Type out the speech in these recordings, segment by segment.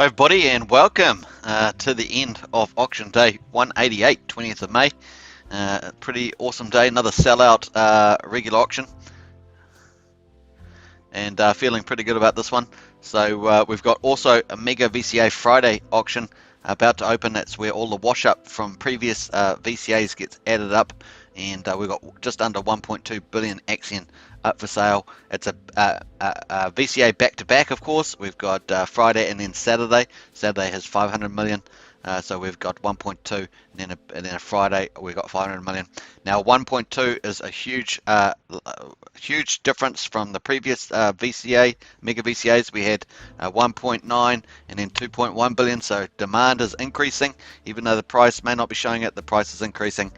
Hi everybody and welcome to the end of auction day 188, 20th of May. Pretty awesome day, another sellout regular auction, and feeling pretty good about this one. So we've got also a mega VCA Friday auction about to open. That's where all the wash up from previous VCAs gets added up, and we've got just under 1.2 billion Axion up for sale. It's a VCA back-to-back, of course. We've got Friday and then Saturday. Saturday has 500 million. So we've got 1.2, and then a Friday we've got 500 million. Now 1.2 is a huge difference from the previous VCA, mega VCAs. We had 1.9 and then 2.1 billion. So demand is increasing, even though the price may not be showing it. The price is increasing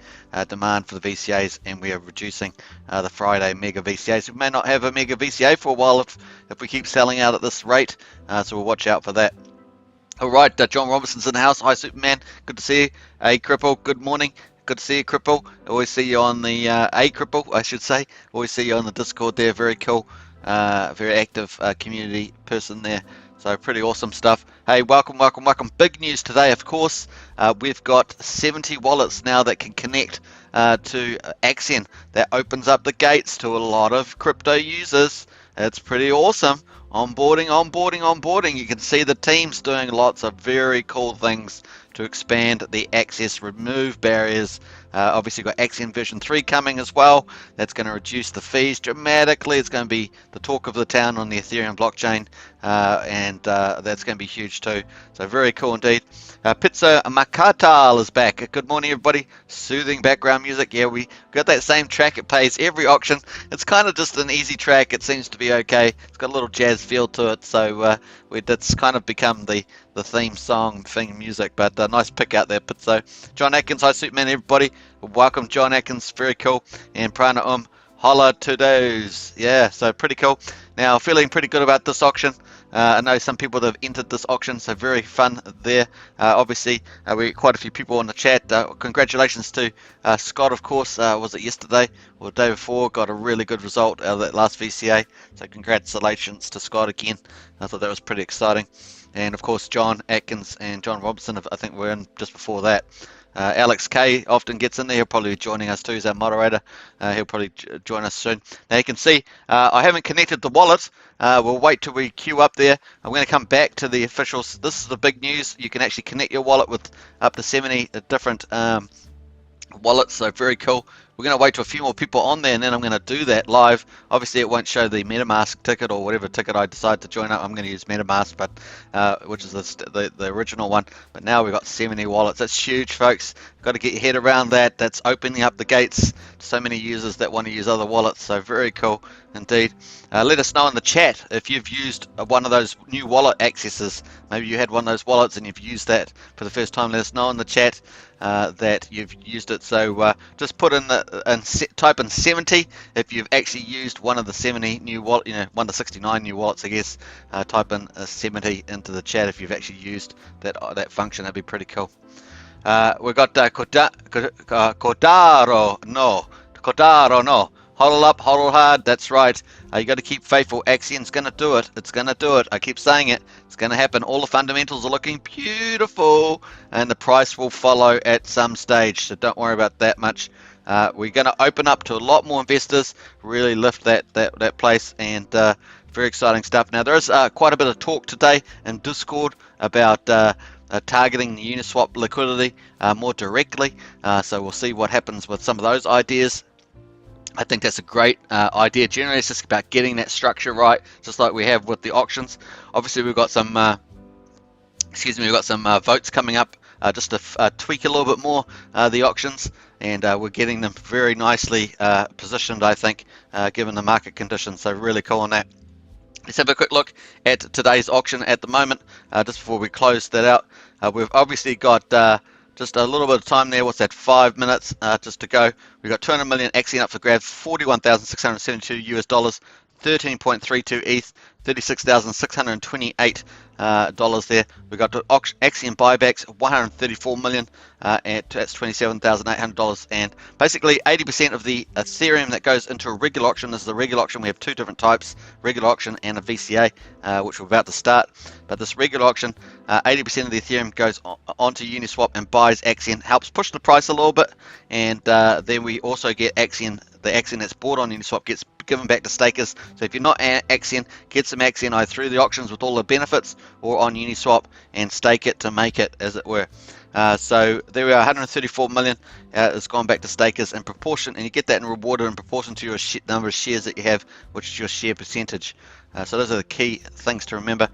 demand for the VCAs, and we are reducing the Friday mega VCAs. We may not have a mega VCA for a while if we keep selling out at this rate. So we'll watch out for that. All right, John Robinson's in the house. Hi, Superman. Good to see you. A Cripple, good morning. Good to see you, Cripple. Always see you on the A Cripple, I should say. Always see you on the Discord there. Very cool. Very active community person there. So pretty awesome stuff. Hey, welcome. Big news today, of course. We've got 70 wallets now that can connect to Axion. That opens up the gates to a lot of crypto users. It's pretty awesome. Onboarding. You can see the team's doing lots of very cool things to expand the access, remove barriers. Obviously, we've got Axion version 3 coming as well. That's going to reduce the fees dramatically. It's going to be the talk of the town on the Ethereum blockchain, and that's going to be huge too. So very cool indeed. Pizza Makatal is back. Good morning, everybody. Soothing background music. Yeah, we got that same track. It plays every auction. It's kind of just an easy track. It seems to be okay. It's got a little jazz feel to it. So that's kind of become the theme song, theme music. But nice pick out there, Pizzo. John Atkins, hi Superman, everybody. Welcome, John Atkins. Very cool. And Prana holla to those. Yeah, so pretty cool. Now, feeling pretty good about this auction. I know some people that have entered this auction, so very fun there. Obviously, we quite a few people on the chat. Congratulations to Scott, of course. Was it yesterday or the day before? Got a really good result out of that last VCA. So congratulations to Scott again. I thought that was pretty exciting. And of course, John Atkins and John Robinson, I think were in just before that. Alex K often gets in there. He'll probably be joining us too as our moderator. He'll probably join us soon. Now you can see I haven't connected the wallet. We'll wait till we queue up there. I'm going to come back to the officials. This is the big news. You can actually connect your wallet with up to 70 different wallets. So very cool. We're going to wait till a few more people on there, and then I'm going to do that live. Obviously, it won't show the MetaMask ticket or whatever ticket I decide to join up. I'm going to use MetaMask, but which is the original one. But now we've got 70 wallets. That's huge, folks. Got to get your head around that. That's opening up the gates to so many users that want to use other wallets. So very cool indeed. Let us know in the chat if you've used one of those new wallet accesses. Maybe you had one of those wallets and you've used that for the first time. Let us know in the chat that you've used it. So just put in type in 70 if you've actually used one of the 70 new wallet, one of the 69 new wallets, I guess. Type in 70 into the chat if you've actually used that function. That'd be pretty cool. We've got Codaro no. Hodl up, hodl hard. That's right. You got to keep faithful. Axion's going to do it. It's going to do it. I keep saying it. It's going to happen. All the fundamentals are looking beautiful, and the price will follow at some stage. So don't worry about that much. We're going to open up to a lot more investors. Really lift that place, and very exciting stuff. Now there is quite a bit of talk today in Discord about targeting the Uniswap liquidity more directly. So we'll see what happens with some of those ideas. I think that's a great idea. Generally, it's just about getting that structure right, just like we have with the auctions. Obviously, we've got some, votes coming up just to tweak a little bit more the auctions, and we're getting them very nicely positioned, I think, given the market conditions. So really cool on that. Let's have a quick look at today's auction at the moment, just before we close that out. We've obviously got just a little bit of time there. What's that? 5 minutes just to go. We've got 200 million Axion up for grabs, $41,672 US, 13.32 ETH, $36,628 there. We got the Axion buybacks, 134 million, and that's $27,800. And basically 80% of the Ethereum that goes into a regular auction. This is a regular auction. We have two different types, regular auction and a VCA, which we're about to start. But this regular auction, 80% of the Ethereum goes onto Uniswap and buys Axion, helps push the price a little bit, and then we also get Axion. The Axion that's bought on Uniswap gets given back to stakers. So if you're not Axion, get some Axion either through the auctions with all the benefits or on Uniswap and stake it to make it, as it were. So there we are, 134 million has gone back to stakers in proportion, and you get that rewarded in proportion to your number of shares that you have, which is your share percentage. So those are the key things to remember.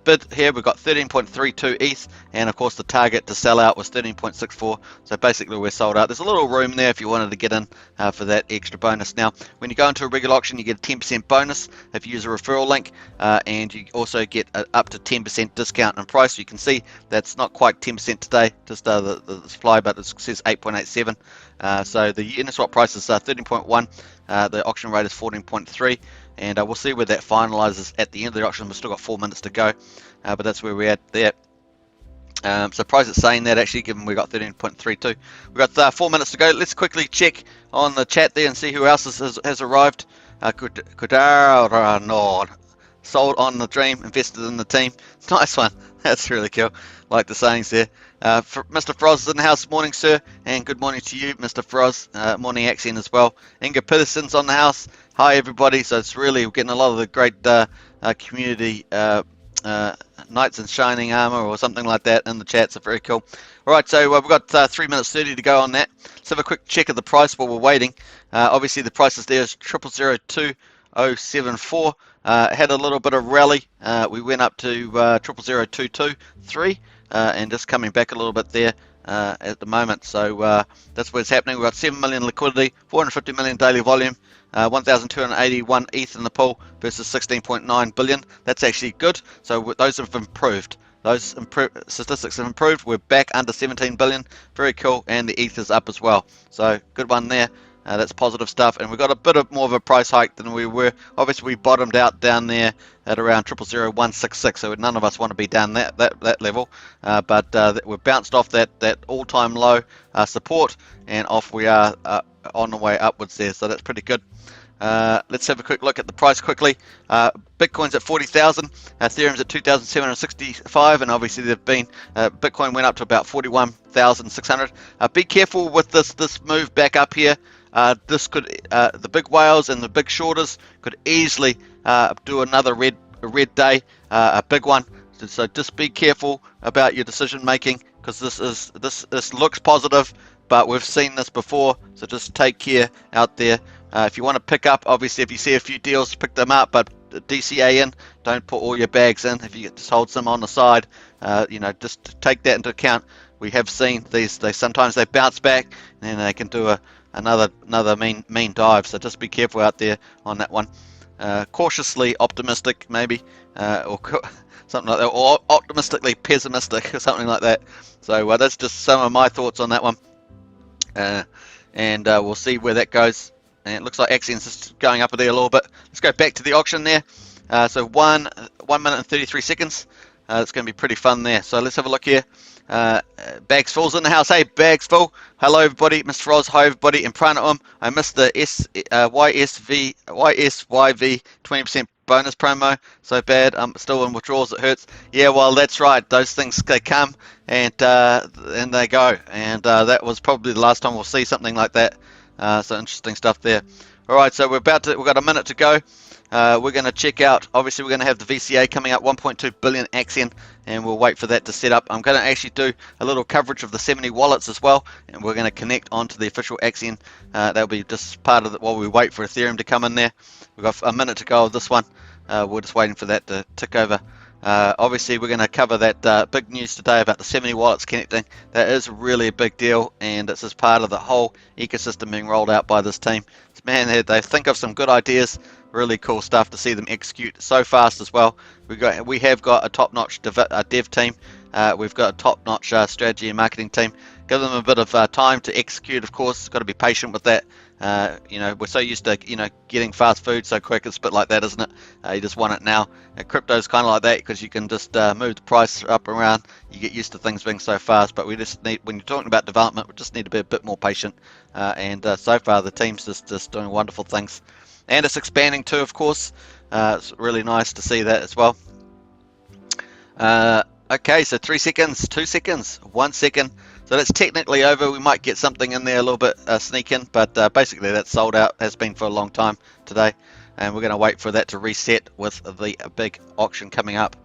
Bid here, we've got 13.32 ETH, and of course the target to sell out was 13.64. So basically we're sold out. There's a little room there if you wanted to get in for that extra bonus. Now, when you go into a regular auction, you get a 10% bonus if you use a referral link, and you also get up to 10% discount in price. You can see that's not quite 10% today, just the supply, but it says 8.87. So the Uniswap price is 13.1. The auction rate is 14.3. And we'll see where that finalizes at the end of the auction. We've still got 4 minutes to go, but that's where we're at there. So price is saying that actually, given we got 13.32. We've got 4 minutes to go. Let's quickly check on the chat there and see who else has arrived. Kudara Nord, sold on the dream, invested in the team. Nice one. That's really cool. Like the sayings there. Mr. Froz is in the house. Morning, sir, and good morning to you, Mr. Froz. Morning, Axion as well. Inga Peterson's on the house. Hi, everybody. So it's really, we're getting a lot of the great community knights in shining armor or something like that in the chat. So very cool. All right, so we've got 3 minutes 30 to go on that. Let's have a quick check of the price while we're waiting. Obviously, the price is there is 0002.074. Had a little bit of rally. We went up to 000223, and just coming back a little bit there at the moment. So that's what's happening. We've got 7 million liquidity, 450 million daily volume, 1,281 ETH in the pool versus 16.9 billion. That's actually good. So those have improved. Those statistics have improved. We're back under 17 billion. Very cool. And the ETH is up as well. So good one there. That's positive stuff, and we've got a bit of more of a price hike than we were. Obviously, we bottomed out down there at around 000166, so none of us want to be down that level. But we've bounced off that all-time low support, and off we are on the way upwards there. So that's pretty good. Let's have a quick look at the price quickly. Bitcoin's at 40,000, Ethereum's at 2,765, and obviously they've been Bitcoin went up to about 41,600. Be careful with this move back up here. This could the big whales and the big shorters could easily do another red day, a big one. So just be careful about your decision making, because this looks positive, but we've seen this before. So just take care out there. If you want to pick up, obviously, if you see a few deals, pick them up, but DCA in. Don't put all your bags in. If you just hold some on the side, just take that into account. We have seen these. Sometimes they bounce back, and then they can do another mean dive. So just be careful out there on that one. Cautiously optimistic, maybe, or something like that, or optimistically pessimistic, or something like that. So that's just some of my thoughts on that one, and we'll see where that goes. And it looks like Axion's just going up there a little bit. Let's go back to the auction there. So 1 minute and 33 seconds. It's going to be pretty fun there. So let's have a look here. Bags Full's in the house. Hey, Bags Full. Hello, everybody. Mr. Froz. Hi, everybody. In Pranaum. I missed the YSYV 20% bonus promo. So bad. I'm still in withdrawals. It hurts. Yeah, well, that's right. Those things, they come and they go. And that was probably the last time we'll see something like that. So interesting stuff there. All right, so we've got a minute to go. We're going to check out, obviously we're going to have the VCA coming up, 1.2 billion Axion, and we'll wait for that to set up. I'm going to actually do a little coverage of the 70 wallets as well, and we're going to connect onto the official Axion. That'll be just part of it while we wait for Ethereum to come in there. We've got a minute to go of this one. We're just waiting for that to tick over. Obviously, we're going to cover that big news today about the 70 wallets connecting. That is really a big deal, and it's as part of the whole ecosystem being rolled out by this team. Man, they think of some good ideas. Really cool stuff to see them execute so fast as well. We have got a top-notch dev team. We've got a top-notch strategy and marketing team. Give them a bit of time to execute, of course. Got to be patient with that. You know, we're so used to, you know, getting fast food so quick. It's a bit like that, isn't it? You just want it now. Crypto's kind of like that because you can just move the price up and around. You get used to things being so fast, but we just need, when you're talking about development, we just need to be a bit more patient. And so far, the team's just doing wonderful things, and it's expanding too, of course. It's really nice to see that as well. Okay, so 3 seconds, 2 seconds, 1 second. So that's technically over. We might get something in there a little bit sneak in, but basically that's sold out, has been for a long time today. And we're going to wait for that to reset with the big auction coming up.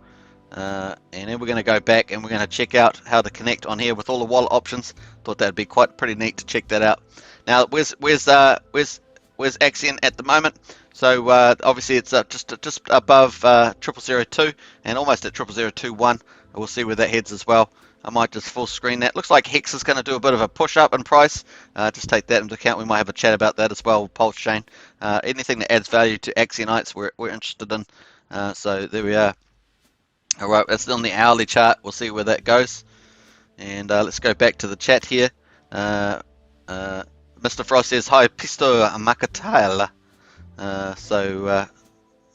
And then we're going to go back and we're going to check out how to connect on here with all the wallet options. Thought that'd be pretty neat to check that out. Now, where's Axion at the moment? So obviously it's just above 0002 and almost at 0021. We'll see where that heads as well. I might just full screen that. Looks like Hex is going to do a bit of a push up in price. Just take that into account. We might have a chat about that as well with Pulsechain. Anything that adds value to Axionites we're interested in. So there we are. All right, that's on the hourly chart. We'll see where that goes. And let's go back to the chat here. Mr. Frost says, hi, Pisto Makataila.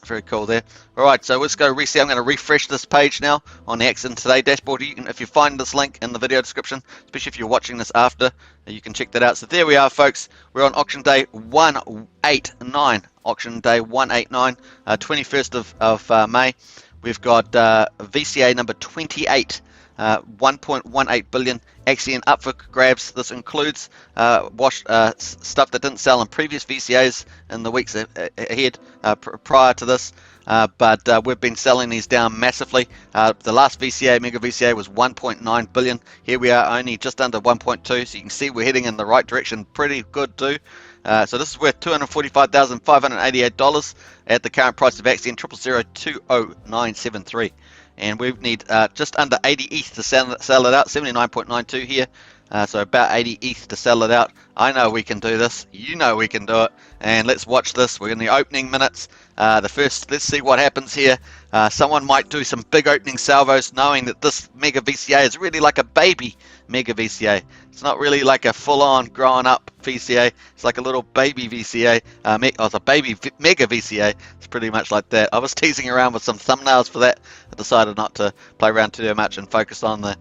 Very cool there. All right, so let's go reset. I'm going to refresh this page now on the AXN Today dashboard. If you find this link in the video description, especially if you're watching this after, you can check that out. So there we are, folks. We're on auction day 189. Auction day 189, 21st of May. We've got VCA number 28. 1.18 billion Axion up for grabs. This includes stuff that didn't sell in previous VCAs in the weeks ahead prior to this, but we've been selling these down massively. The last VCA, Mega VCA, was 1.9 billion. Here we are only just under 1.2, so you can see we're heading in the right direction pretty good too. So this is worth $245,588 at the current price of Axion 00020973. And we need just under 80 ETH to sell it out, 79.92 here. So about 80 ETH to sell it out. I know we can do this. You know we can do it. And let's watch this. We're in the opening minutes. Let's see what happens here. Someone might do some big opening salvos knowing that this Mega VCA is really like a baby Mega VCA. It's not really like a full-on grown-up VCA. It's like a little baby VCA. It's a baby Mega VCA. It's pretty much like that. I was teasing around with some thumbnails for that. I decided not to play around too much and focus on the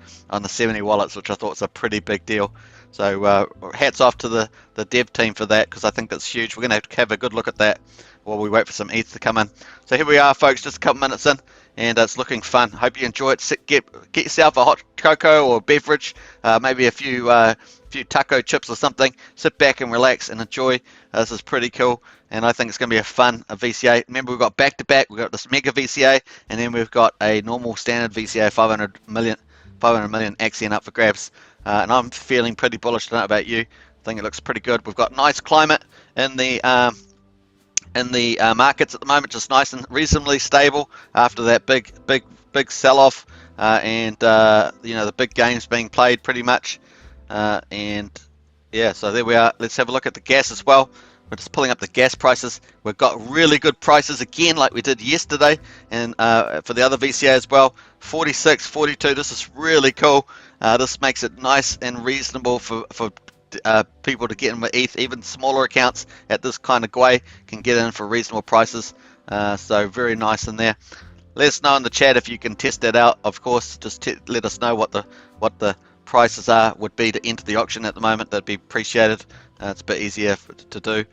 70 wallets, which I thought was a pretty big deal. So hats off to the dev team for that, because I think that's huge. We're going to have a good look at that while we wait for some ETH to come in. So here we are, folks, just a couple minutes in, and it's looking fun. Hope you enjoy it. Get yourself a hot cocoa or beverage, maybe a few taco chips or something. Sit back and relax and enjoy. This is pretty cool, and I think it's going to be a VCA. Remember, we've got back-to-back. We've got this Mega VCA, and then we've got a normal standard VCA, 500 million Axion up for grabs. And I'm feeling pretty bullish. I don't know about you. I think it looks pretty good. We've got nice climate in the markets at the moment, just nice and reasonably stable after that big sell-off, and the big games being played pretty much. And yeah, so there we are. Let's have a look at the gas as well. We're just pulling up the gas prices. We've got really good prices again, like we did yesterday, and for the other VCA as well. 46, 42. This is really cool. This makes it nice and reasonable for people to get in with ETH. Even smaller accounts at this kind of way can get in for reasonable prices. So very nice in there. Let us know in the chat if you can test that out. Of course, just let us know what the prices would be to enter the auction at the moment. That'd be appreciated. It's a bit easier to do,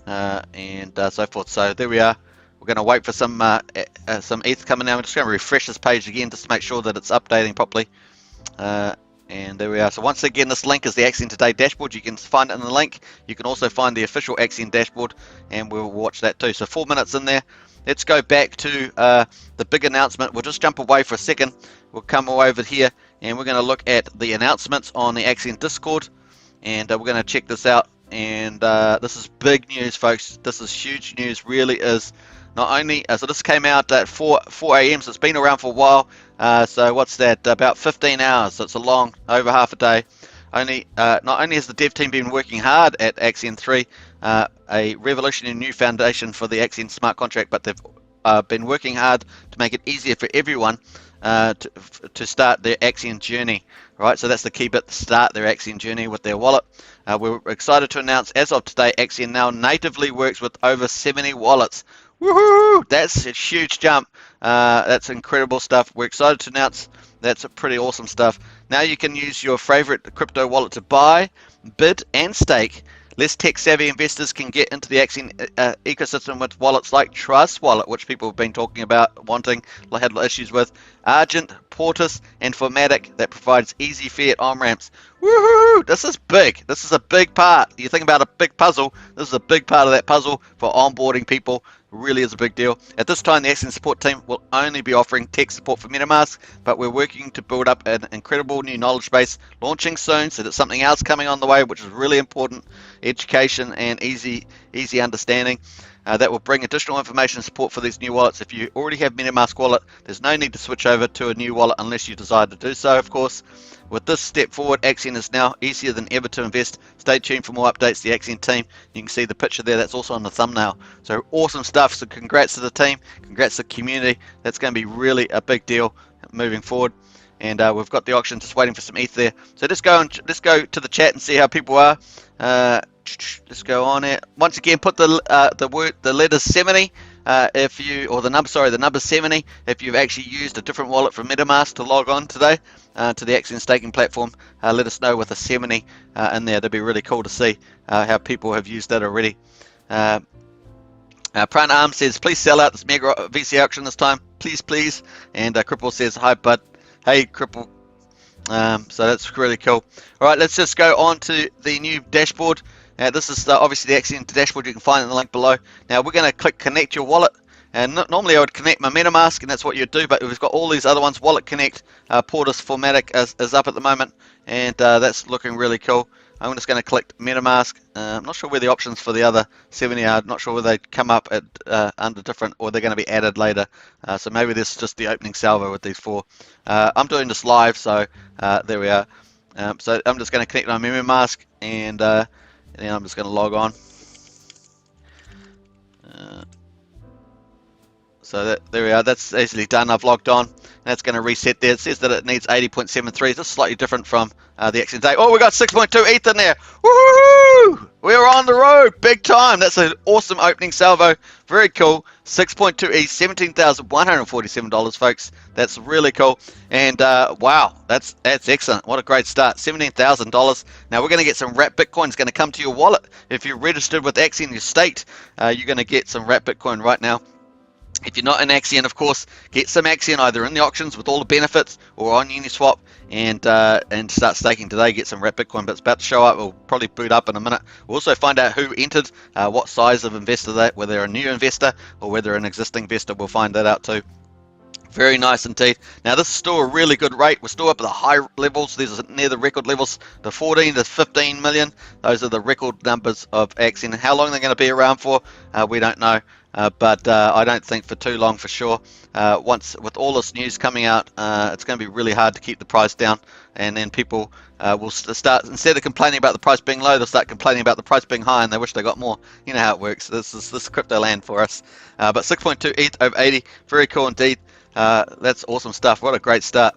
and so forth. So there we are. We're going to wait for some ETH coming now. I'm just going to refresh this page again just to make sure that it's updating properly. And there we are. So once again, this link is the Axion Today dashboard. You can find it in the link. You can also find the official Axion dashboard, and we'll watch that too. So 4 minutes in there. Let's go back to the big announcement. We'll just jump away for a second. We'll come over here, and we're going to look at the announcements on the Axion Discord, and we're going to check this out. And this is big news, folks. This is huge news. Really is. Not only so this came out at 4 a.m. So it's been around for a while. So what's that? About 15 hours. So it's over half a day. Not only has the dev team been working hard at Axion 3, a revolutionary new foundation for the Axion smart contract, but they've been working hard to make it easier for everyone to start their Axion journey. Right, so that's the key bit to start their Axion journey with their wallet. We're excited to announce, as of today, Axion now natively works with over 70 wallets. Woohoo! That's a huge jump. That's incredible stuff. We're excited to announce that's a pretty awesome stuff. Now you can use your favorite crypto wallet to buy, bid, and stake. Less tech-savvy investors can get into the Axion ecosystem with wallets like Trust Wallet, which people have been talking about, had issues with, Argent, Portis, and Formatic that provides easy fiat on-ramps. Woohoo! This is big. This is a big part. You think about a big puzzle. This is a big part of that puzzle for onboarding people. Really is a big deal. At this time, the Axion support team will only be offering tech support for MetaMask, but we're working to build up an incredible new knowledge base, launching soon, so there's something else coming on the way, which is really important, education and easy understanding. That will bring additional information and support for these new wallets. If you already have MetaMask wallet, there's no need to switch over to a new wallet unless you desire to do so, of course. With this step forward, Axion is now easier than ever to invest. Stay tuned for more updates. The Axion team, you can see the picture there. That's also on the thumbnail. So awesome stuff. So congrats to the team. Congrats to the community. That's going to be really a big deal moving forward. And we've got the auction just waiting for some ETH there. So let's go to the chat and see how people are. Let's go on it. Once again, put the letter 70 the number 70 if you've actually used a different wallet from MetaMask to log on today to the Axion staking platform. Let us know with a 70 in there. That'd be really cool to see how people have used that already. Prana Arm says, please sell out this mega VC auction this time, please. And Cripple says, hi bud. Hey Cripple. So that's really cool. All right, let's just go on to the new dashboard. This is obviously the Axion dashboard. You can find it in the link below. Now we're going to click connect your wallet, and normally I would connect my MetaMask, and that's what you'd do, but we've got all these other ones. Wallet Connect, Portis, Formatic is up at the moment, and that's looking really cool. I'm just going to click MetaMask. I'm not sure where the options for the other 70 are. I'm not sure whether they come up at under different, or they're going to be added later. So maybe this is just the opening salvo with these four. I'm doing this live, so there we are. So I'm just going to connect my MetaMask, and then I'm just going to log on. So there we are. That's easily done. I've logged on. That's going to reset there. It says that it needs 80.73. This is slightly different from the Axion day. Oh, we got 6.2 ETH in there. Woohoo! We're on the road, big time. That's an awesome opening salvo. Very cool. 6.2 ETH, $17,147, folks. That's really cool. And wow, that's excellent. What a great start. $17,000. Now we're going to get some wrapped Bitcoin. It's going to come to your wallet. If you're registered with Axion, your state, you're going to get some wrapped Bitcoin right now. If you're not in Axion, of course, get some Axion either in the auctions with all the benefits or on Uniswap, and start staking today. Get some wrapped Bitcoin, but it's about to show up. We'll probably boot up in a minute. We'll also find out who entered, what size of investor that, whether they're a new investor or whether they're an existing investor. We'll find that out too. Very nice indeed. Now this is still a really good rate. We're still up at the high levels. These are near the record levels, the 14 to 15 million. Those are the record numbers of Axion. How long they're going to be around for, we don't know. But I don't think for too long for sure. Once with all this news coming out, it's going to be really hard to keep the price down, and then people will start, instead of complaining about the price being low, they'll start complaining about the price being high, and they wish they got more. You know how it works. This is crypto land for us. But 6.2 ETH over 80, very cool indeed. That's awesome stuff. What a great start.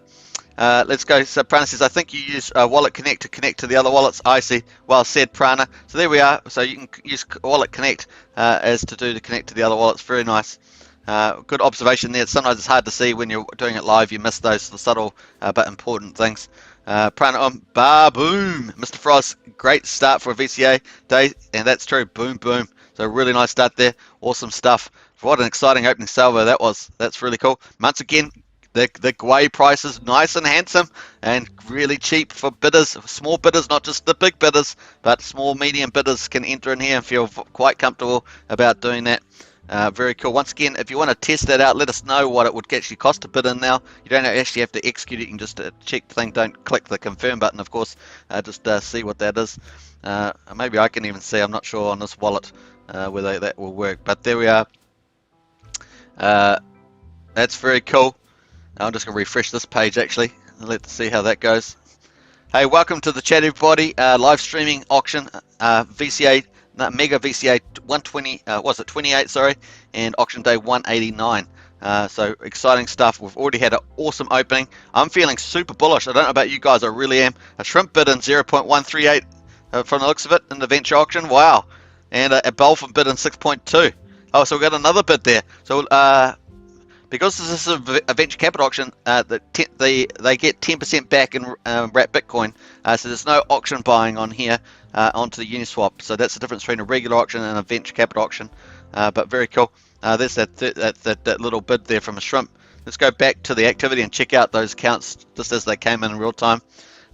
Let's go. So Prana says, I think you use Wallet Connect to connect to the other wallets. I see. Well said, Prana. So there we are. So you can use Wallet Connect to connect to the other wallets. Very nice. Good observation there. Sometimes it's hard to see when you're doing it live. You miss those the subtle but important things. Prana, boom. Mr. Frost, great start for a VCA day, and that's true. Boom, boom. So really nice start there. Awesome stuff. What an exciting opening salvo that was. That's really cool. Once again, the Gwei price is nice and handsome and really cheap for bidders, small bidders, not just the big bidders, but small, medium bidders can enter in here and feel quite comfortable about doing that. Very cool. Once again, if you want to test that out, let us know what it would actually cost to bid in now. You don't actually have to execute it. You can just check the thing. Don't click the confirm button, of course. Just see what that is. Maybe I can even see. I'm not sure on this wallet whether that will work. But there we are. That's very cool. I'm just going to refresh this page actually. Let's see how that goes. Hey, welcome to the chat, everybody. Live streaming auction, VCA, Mega VCA 120, was it 28? Sorry, and auction day 189. So exciting stuff. We've already had an awesome opening. I'm feeling super bullish. I don't know about you guys, I really am. A shrimp bid in 0.138 from the looks of it in the venture auction. Wow. And a dolphin bid in 6.2. Oh, so we got another bid there. So because this is a venture capital auction, they get 10% back in wrapped Bitcoin. So there's no auction buying on here onto the Uniswap. So that's the difference between a regular auction and a venture capital auction. But very cool. There's that little bid there from a shrimp. Let's go back to the activity and check out those counts just as they came in real time.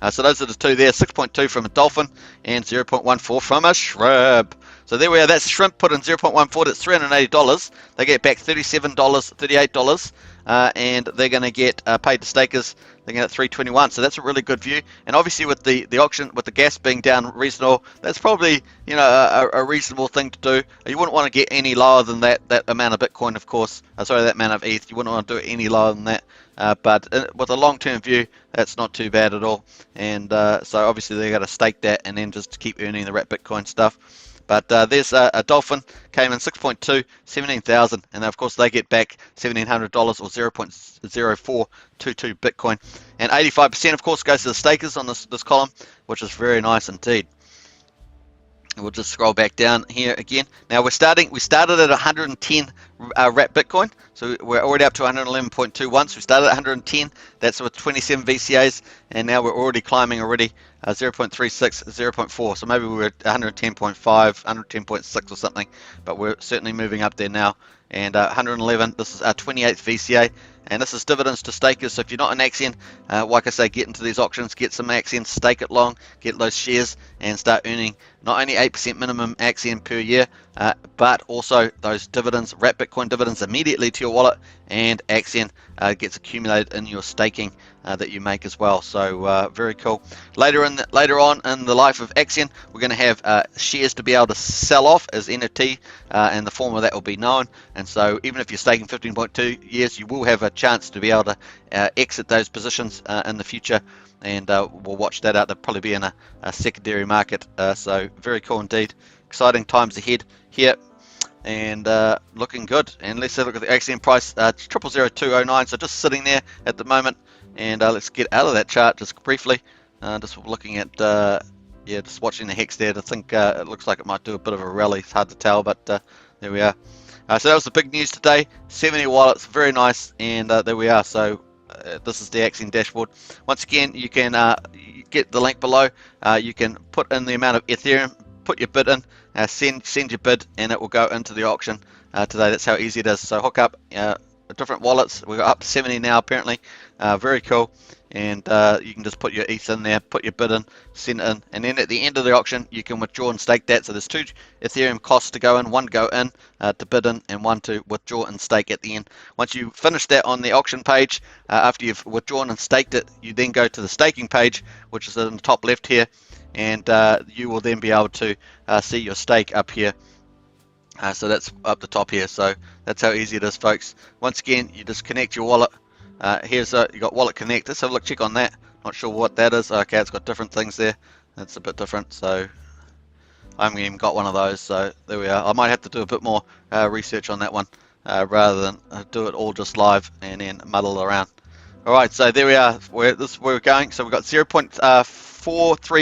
So those are the two there, 6.2 from a dolphin and 0.14 from a shrimp. So there we are, that's shrimp put in 0.14, that's $380. They get back $37, $38, and they're going to get paid to stakers, they're going to get $321. So that's a really good view. And obviously with the auction, with the gas being down reasonable, that's probably, you know, a reasonable thing to do. You wouldn't want to get any lower than that amount of Bitcoin, of course. Sorry, that amount of ETH. You wouldn't want to do it any lower than that. But with a long-term view, that's not too bad at all. And so obviously they're going to stake that and then just keep earning the wrapped Bitcoin stuff. But there's a dolphin, came in 6.2, 17,000, and of course they get back $1,700 or 0.0422 Bitcoin. And 85% of course goes to the stakers on this column, which is very nice indeed. And we'll just scroll back down here again. Now we started at 110 wrapped Bitcoin, so we're already up to 111.21. So we started at 110. That's with 27 VCAs, and now we're already climbing already 0.36, 0.4. So maybe we're at 110.5, 110.6 or something, but we're certainly moving up there now. And 111. This is our 28th VCA. And this is dividends to stakers. So if you're not an Axion, like I say, get into these auctions, get some Axion, stake it long, get those shares, and start earning not only 8% minimum Axion per year, but also those dividends, wrapped Bitcoin dividends immediately to your wallet, and Axion gets accumulated in your staking that you make as well. So very cool. Later on in the life of Axion, we're going to have shares to be able to sell off as NFT, and the form of that will be known. And so even if you're staking 15.2 years, you will have a chance to be able to exit those positions in the future, and we'll watch that out. They'll probably be in a secondary market. So very cool indeed. Exciting times ahead here, and looking good. And let's have a look at the Axion price, 000209. So just sitting there at the moment. And let's get out of that chart just briefly. Just looking at just watching the Hex there to think it looks like it might do a bit of a rally. It's hard to tell, but there we are. So that was the big news today. 70 wallets, very nice, and there we are. So this is the Axion dashboard. Once again, you can get the link below. You can put in the amount of Ethereum, put your bid in, send your bid, and it will go into the auction today. That's how easy it is. So hook up different wallets. We've got up to 70 now apparently. Very cool. And you can just put your ETH in there, put your bid in, send it in, and then at the end of the auction you can withdraw and stake that. So there's 2 Ethereum costs to go in, one to go in to bid in, and one to withdraw and stake at the end. Once you finish that on the auction page, after you've withdrawn and staked it, you then go to the staking page, which is in the top left here, and you will then be able to see your stake up here. So that's up the top here. So that's how easy it is, folks. Once again, you just connect your wallet. Here's you got wallet connect. Let's have a look, check on that. Not sure what that is. Okay, it's got different things there. That's a bit different. So I haven't even got one of those. So there we are. I might have to do a bit more research on that one rather than do it all just live and then muddle around. All right, so there we are. This is where we're going. So we've got 0.43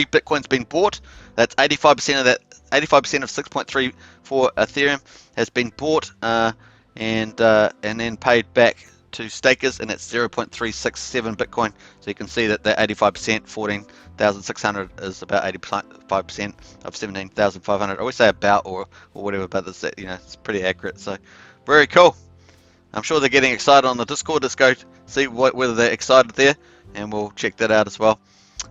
Bitcoin's been bought. That's 85% of that. 85% of 6.34 Ethereum has been bought and then paid back to stakers, and it's 0.367 Bitcoin. So you can see that 85%, 14,600 is about 85% of 17,500. I always say about or whatever, but it's, you know, it's pretty accurate. So very cool. I'm sure they're getting excited on the Discord. Let's go see whether they're excited there, and we'll check that out as well.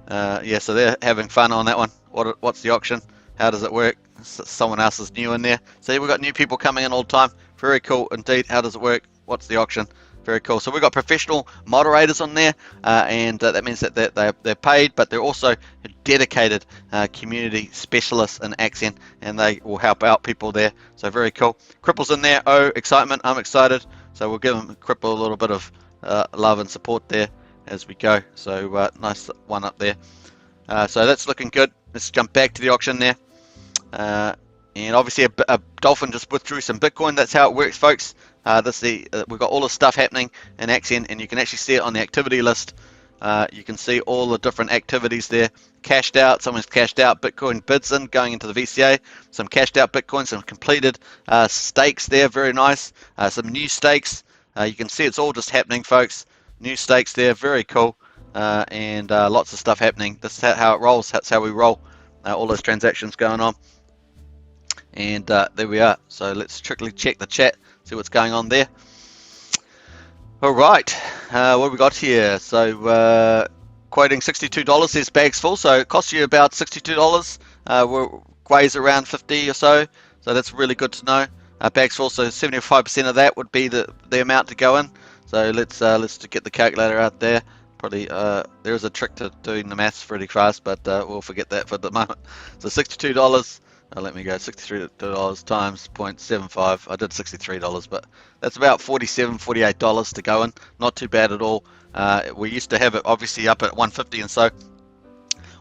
Yeah, so they're having fun on that one. What's the auction? How does it work? Someone else is new in there. See, we've got new people coming in all the time. Very cool indeed. How does it work? What's the auction? Very cool. So we've got professional moderators on there, and that means that they're paid, but they're also dedicated community specialists in Axion, and they will help out people there. So very cool. Cripple's in there. Oh, excitement. I'm excited. So we'll give them Cripple a little bit of love and support there as we go. So nice one up there. So that's looking good. Let's jump back to the auction there. And obviously a dolphin just withdrew some Bitcoin. That's how it works, folks. We've got all this stuff happening in Axion, and you can actually see it on the activity list. You can see all the different activities there. Cashed out, someone's cashed out Bitcoin bids in going into the VCA. Some cashed out Bitcoin, some completed stakes there, very nice. Some new stakes. You can see it's all just happening, folks. New stakes there, very cool. And lots of stuff happening. This is how it rolls. That's how we roll. All those transactions going on. And there we are. So let's strictly check the chat, see what's going on there. All right, what have we got here? So quoting $62 says bags full, so it costs you about $62. Weighs around 50 or so that's really good to know. Bags full, so 75% of that would be the amount to go in. So let's get the calculator out there. Probably there is a trick to doing the maths pretty fast, but we'll forget that for the moment. So $62. Let me go $63 times 0.75. I did $63, but that's about $47, $48 to go in. Not too bad at all. We used to have it obviously up at 150, and so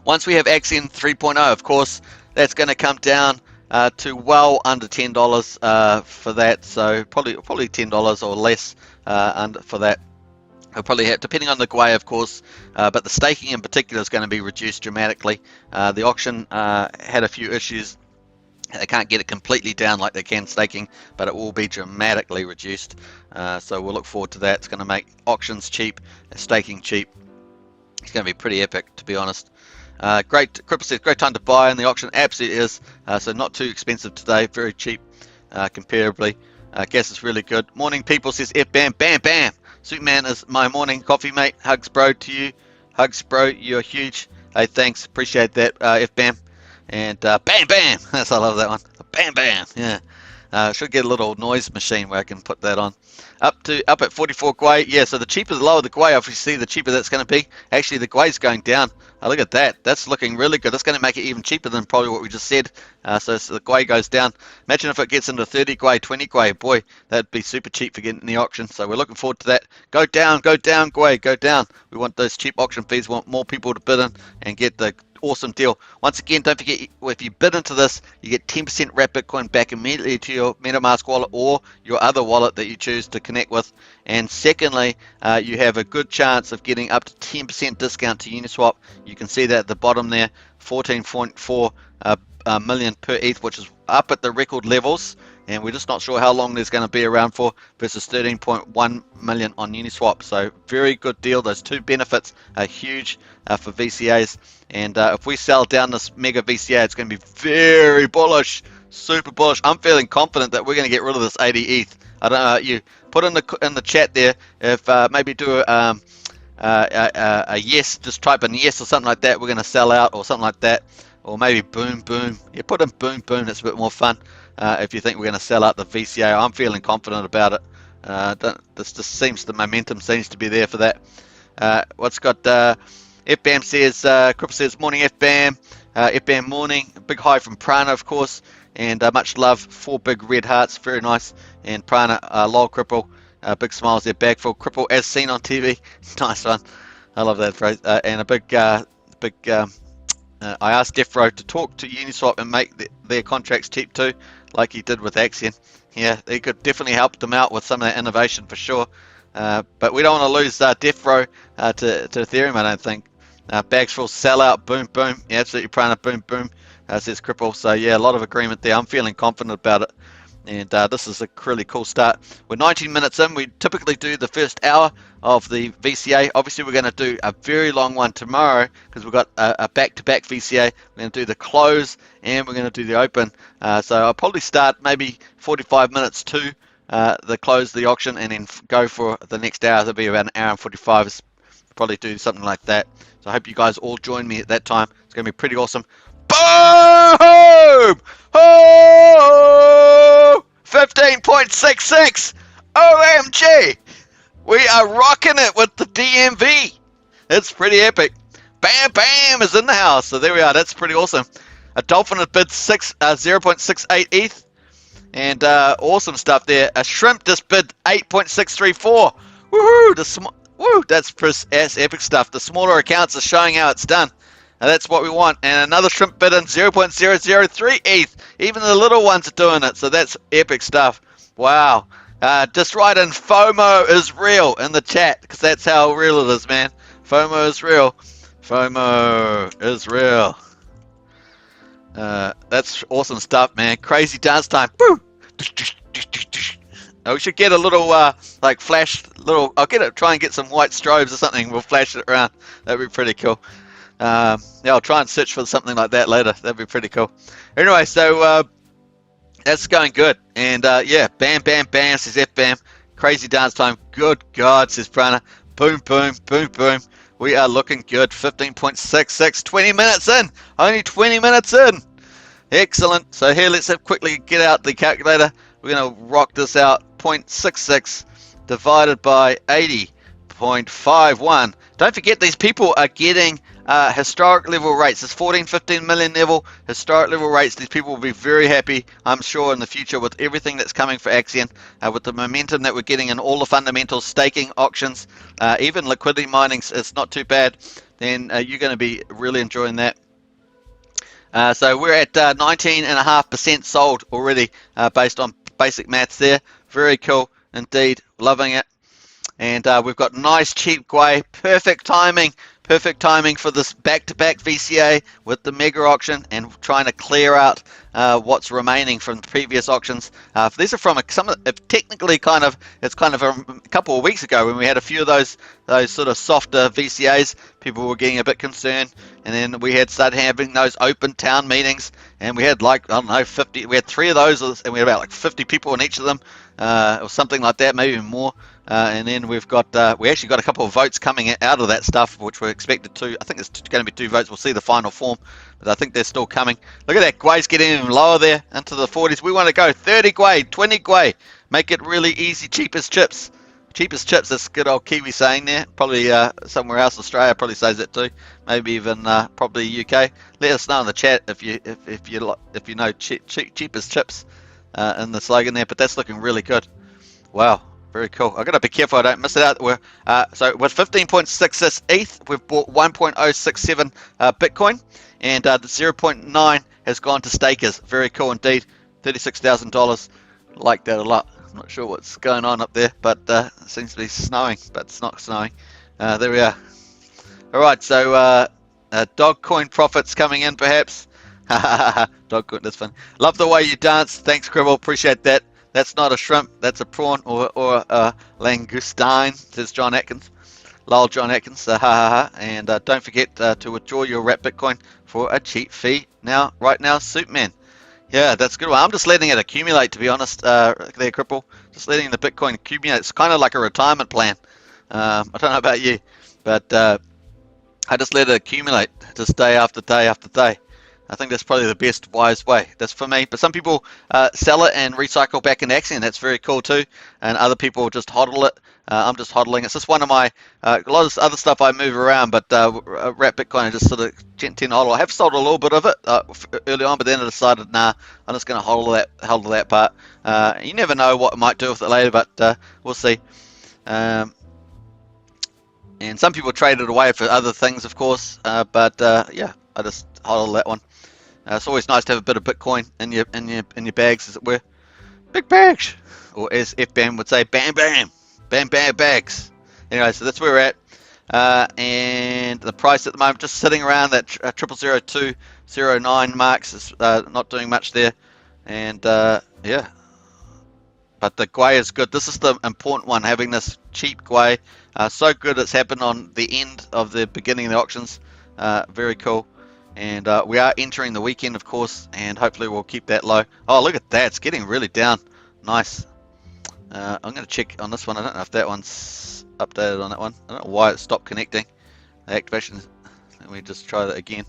once we have Axion 3.0, of course, that's going to come down to well under $10 for that. So probably $10 or less for that. I'll probably have, depending on the GWAI, of course, but the staking in particular is going to be reduced dramatically. The auction had a few issues. They can't get it completely down like they can staking, but it will be dramatically reduced. So we'll look forward to that. It's going to make auctions cheap, staking cheap. It's going to be pretty epic, to be honest. Great, Cripple says, great time to buy in the auction. Absolutely is. So not too expensive today, very cheap comparably. Gas is really good. Morning people says FBAM, bam, bam. Superman is my morning coffee mate. Hugs, bro, to you. Hugs, bro, you're huge. Hey, thanks, appreciate that, FBAM. And bam, bam. That's, I love that one. Bam, bam. Yeah. Should get a little noise machine where I can put that on. Up at 44 GWAI. Yeah, so the lower the GWAI, obviously, the cheaper that's going to be. Actually, the GWAI's going down. Look at that. That's looking really good. That's going to make it even cheaper than probably what we just said. So the GWAI goes down. Imagine if it gets into 30 GWAI, 20 GWAI. Boy, that'd be super cheap for getting in the auction. So we're looking forward to that. Go down, GWAI, go down. We want those cheap auction fees. We want more people to bid in and get the awesome deal. Once again, don't forget, if you bid into this, you get 10% wrapped Bitcoin back immediately to your MetaMask wallet or your other wallet that you choose to connect with. And secondly, you have a good chance of getting up to 10% discount to Uniswap. You can see that at the bottom there, 14.4 million per ETH, which is up at the record levels. And we're just not sure how long there's going to be around for, versus 13.1 million on Uniswap. So very good deal. Those two benefits are huge for VCAs. And if we sell down this mega VCA, it's going to be very bullish, super bullish. I'm feeling confident that we're going to get rid of this 80 ETH. I don't know. You put in the chat there if maybe do a yes, just type in yes or something like that. We're going to sell out or something like that, or maybe boom boom. Yeah, put in boom boom. That's a bit more fun. If you think we're going to sell out the VCA, I'm feeling confident about it. This just seems, the momentum seems to be there for that. What's got FBAM says, Cripple says, morning FBAM, FBAM morning, big hi from Prana, of course, and much love, 4 big red hearts, very nice, and Prana, lol Cripple, big smiles there, bag full, Cripple as seen on TV, nice one, I love that phrase, and a big, I asked Defro to talk to Uniswap and make their contracts cheap too, like he did with Axion. Yeah, he could definitely help them out with some of that innovation for sure. But we don't want to lose Defro to Ethereum, I don't think. Bags full, sell out, boom, boom. Yeah, absolutely, Prana, boom, boom, says Cripple. So yeah, a lot of agreement there. I'm feeling confident about it. And this is a really cool start. We're 19 minutes in. We typically do the first hour of the VCA. Obviously, we're going to do a very long one tomorrow because we've got a back-to-back VCA. We're going to do the close and we're going to do the open. So I'll probably start maybe 45 minutes to the close of the auction and then go for the next hour. That'll be about an hour and 45. Probably do something like that. So I hope you guys all join me at that time. It's going to be pretty awesome. Boom! Oh! 15.66! OMG! We are rocking it with the DMV. It's pretty epic. Bam Bam is in the house. So there we are. That's pretty awesome. A dolphin has bid 0.68 ETH. And awesome stuff there. A shrimp just bid 8.634. Woohoo! Woo! That's epic stuff. The smaller accounts are showing how it's done. that's what we want. And another shrimp bid in 0.003 ETH. Even the little ones are doing it, so that's epic stuff. Wow. Just write in FOMO is real in the chat, because that's how real it is, man. FOMO is real. FOMO is real. That's awesome stuff, man. Crazy dance time. Woo! We should get a little like flash little. I'll try and get some white strobes or something. We'll flash it around. That'd be pretty cool. Yeah, I'll try and search for something like that later. That'd be pretty cool. Anyway, so that's going good. And yeah, bam, bam, bam, says FBAM. Crazy dance time. Good God, says Prana. Boom, boom, boom, boom. We are looking good. 15.66. 20 minutes in. Only 20 minutes in. Excellent. So here, let's quickly get out the calculator. We're going to rock this out. 0.66 divided by 80.51. Don't forget, these people are getting historic level rates. It's 14, 15 million level historic level rates. These people will be very happy, I'm sure, in the future with everything that's coming for Axion, with the momentum that we're getting in all the fundamentals, staking, auctions, even liquidity mining. It's not too bad. Then you're going to be really enjoying that. So we're at 19.5% sold already, based on basic maths there. Very cool indeed. Loving it. And we've got nice cheap Gwei. Perfect timing for this back-to-back VCA with the mega auction, and trying to clear out what's remaining from the previous auctions. These are from technically it's kind of a couple of weeks ago when we had a few of those sort of softer VCAs. People were getting a bit concerned, and then we had started having those open town meetings, and we had like, I don't know, 50. We had 3 of those, and we had about like 50 people in each of them, or something like that, maybe even more. And then we've got we actually got a couple of votes coming out of that stuff, which we're expected to. I think it's going to be 2 votes. We'll see the final form, but I think they're still coming. Look at that, Gwei's getting even lower there into the 40s. We want to go 30 Gwei, 20 Gwei, make it really easy. Cheapest chips. That's good old Kiwi saying there. Probably somewhere else, Australia probably says it too. Maybe even probably UK. Let us know in the chat if you know cheapest chips in the slogan there. But that's looking really good. Wow. Very cool. I've got to be careful I don't miss it out. So with 15.66 ETH, we've bought 1.067 Bitcoin, and the 0.9 has gone to stakers. Very cool indeed. $36,000. Like that a lot. I'm not sure what's going on up there, but it seems to be snowing, but it's not snowing. There we are. All right, so Dogcoin profits coming in, perhaps. Dogcoin, that's fun. Love the way you dance. Thanks, Cribble. Appreciate that. That's not a shrimp, that's a prawn or a langoustine, says John Atkins. Lol, John Atkins, And don't forget to withdraw your wrap Bitcoin for a cheap fee right now, Superman. Yeah, that's a good one. I'm just letting it accumulate, to be honest, there, Cripple. Just letting the Bitcoin accumulate. It's kind of like a retirement plan. I don't know about you, but I just let it accumulate just day after day after day. I think that's probably the best, wise way. That's for me. But some people sell it and recycle back in Axion. That's very cool too. And other people just hodl it. I'm just hodling. It's just one of my, a lot of other stuff I move around, but wrap Bitcoin, I just sort of tend to hodl. I have sold a little bit of it early on, but then I decided, nah, I'm just going to hodl that part. You never know what I might do with it later, but we'll see. And some people trade it away for other things, of course. But yeah, I just hodl that one. It's always nice to have a bit of Bitcoin in your bags, as it were. Big bags, or as FBAM would say, bam bam, bam bam bags. Anyway, so that's where we're at, and the price at the moment just sitting around that 0.00209 marks. Is not doing much there, and yeah. But the Gwei is good. This is the important one, having this cheap Gwei. So good it's happened on the end of the beginning of the auctions. Very cool. And we are entering the weekend, of course, and hopefully we'll keep that low. Oh, look at that. It's getting really down. Nice. I'm going to check on this one. I don't know if that one's updated on that one. I don't know why it stopped connecting. The activation. Let me just try that again.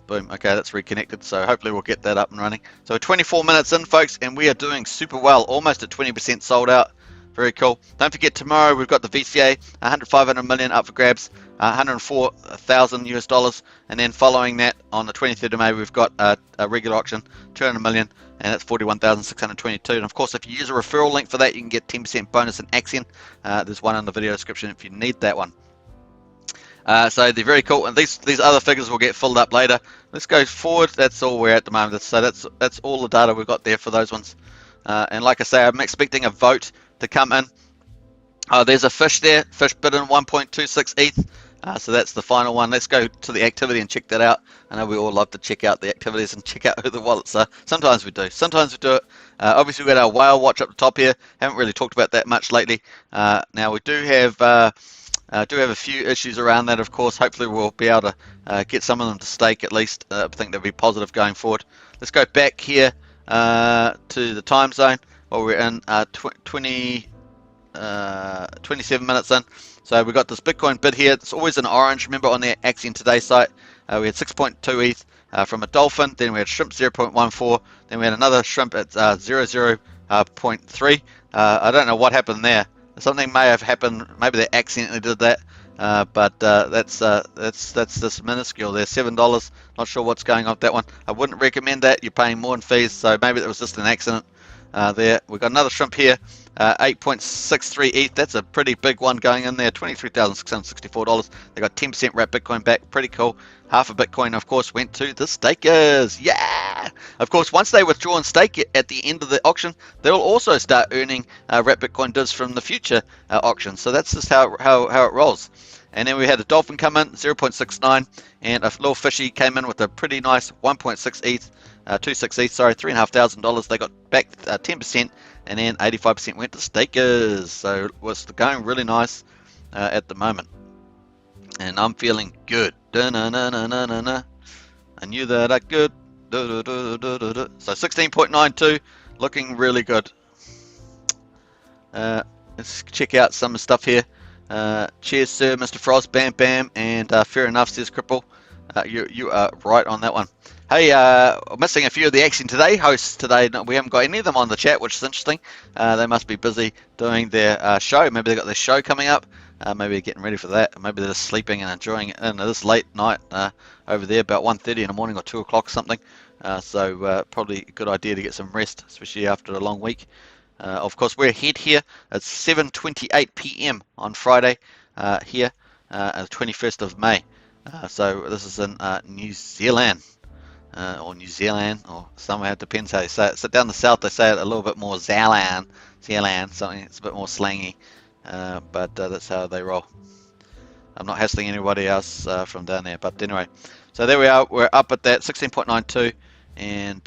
Boom. Okay, that's reconnected. So hopefully we'll get that up and running. So 24 minutes in, folks, and we are doing super well. Almost at 20% sold out. Very cool. Don't forget, tomorrow we've got the VCA, 500 million up for grabs, 104,000 US dollars, and then following that on the 23rd of May we've got a regular auction, 200 million, and that's 41,622. And of course, if you use a referral link for that, you can get 10% bonus in Axion. There's one in the video description if you need that one. So they're very cool, and these other figures will get filled up later. Let's go forward. That's all we're at the moment. So that's all the data we've got there for those ones. And like I say, I'm expecting a vote to come in. Oh, there's a fish there. Fish bid in 1.26 ETH. So that's the final one. Let's go to the activity and check that out. I know we all love to check out the activities and check out who the wallets are. Sometimes we do. Sometimes we do it. Obviously, we've got our whale watch up the top here. Haven't really talked about that much lately. Now we do have a few issues around that, of course. Hopefully, we'll be able to get some of them to stake at least. I think that'll be positive going forward. Let's go back here to the time zone. Well, we're in 27 minutes in. So we've got this Bitcoin bid here. It's always in orange. Remember on the Axion Today site, we had 6.2 ETH from a dolphin. Then we had shrimp 0.14. Then we had another shrimp at 0.3. I don't know what happened there. Something may have happened. Maybe they accidentally did that. But that's this minuscule there, $7. Not sure what's going on with that one. I wouldn't recommend that. You're paying more in fees, so maybe that was just an accident. There we've got another shrimp here, 8.63 ETH. That's a pretty big one going in there, $23,664. They got 10% wrapped Bitcoin back. Pretty cool. Half a Bitcoin, of course, went to the stakers. Yeah! Of course, once they withdraw and stake at the end of the auction, they'll also start earning wrapped Bitcoin divs from the future auctions. So that's just how it rolls. And then we had a dolphin come in, 0.69, and a little fishy came in with a pretty nice 1.6 ETH. 26 ETH, sorry, $3,500. They got back 10%, and then 85% went to stakers. So it was going really nice at the moment, and I'm feeling good. I knew that I could. So 16.92, looking really good. Let's check out some stuff here. Cheers, sir, Mr. Frost, bam, bam, and fair enough, says Cripple. You are right on that one. Hey, missing a few of the Axion Today hosts today. No, we haven't got any of them on the chat, which is interesting. They must be busy doing their show. Maybe they've got their show coming up. Maybe they're getting ready for that. Maybe they're just sleeping and enjoying it in this late night over there, about 1:30 in the morning or 2 o'clock something. So probably a good idea to get some rest, especially after a long week. Of course, we're ahead here. It's 7:28 p.m. on Friday here, the 21st of May. So this is in New Zealand. Or New Zealand, or somewhere, it depends how you say it. So down the south they say it a little bit more Zealand, something it's a bit more slangy, but that's how they roll. I'm not hassling anybody else from down there, but anyway, so there we are, we're up at that 16.92, and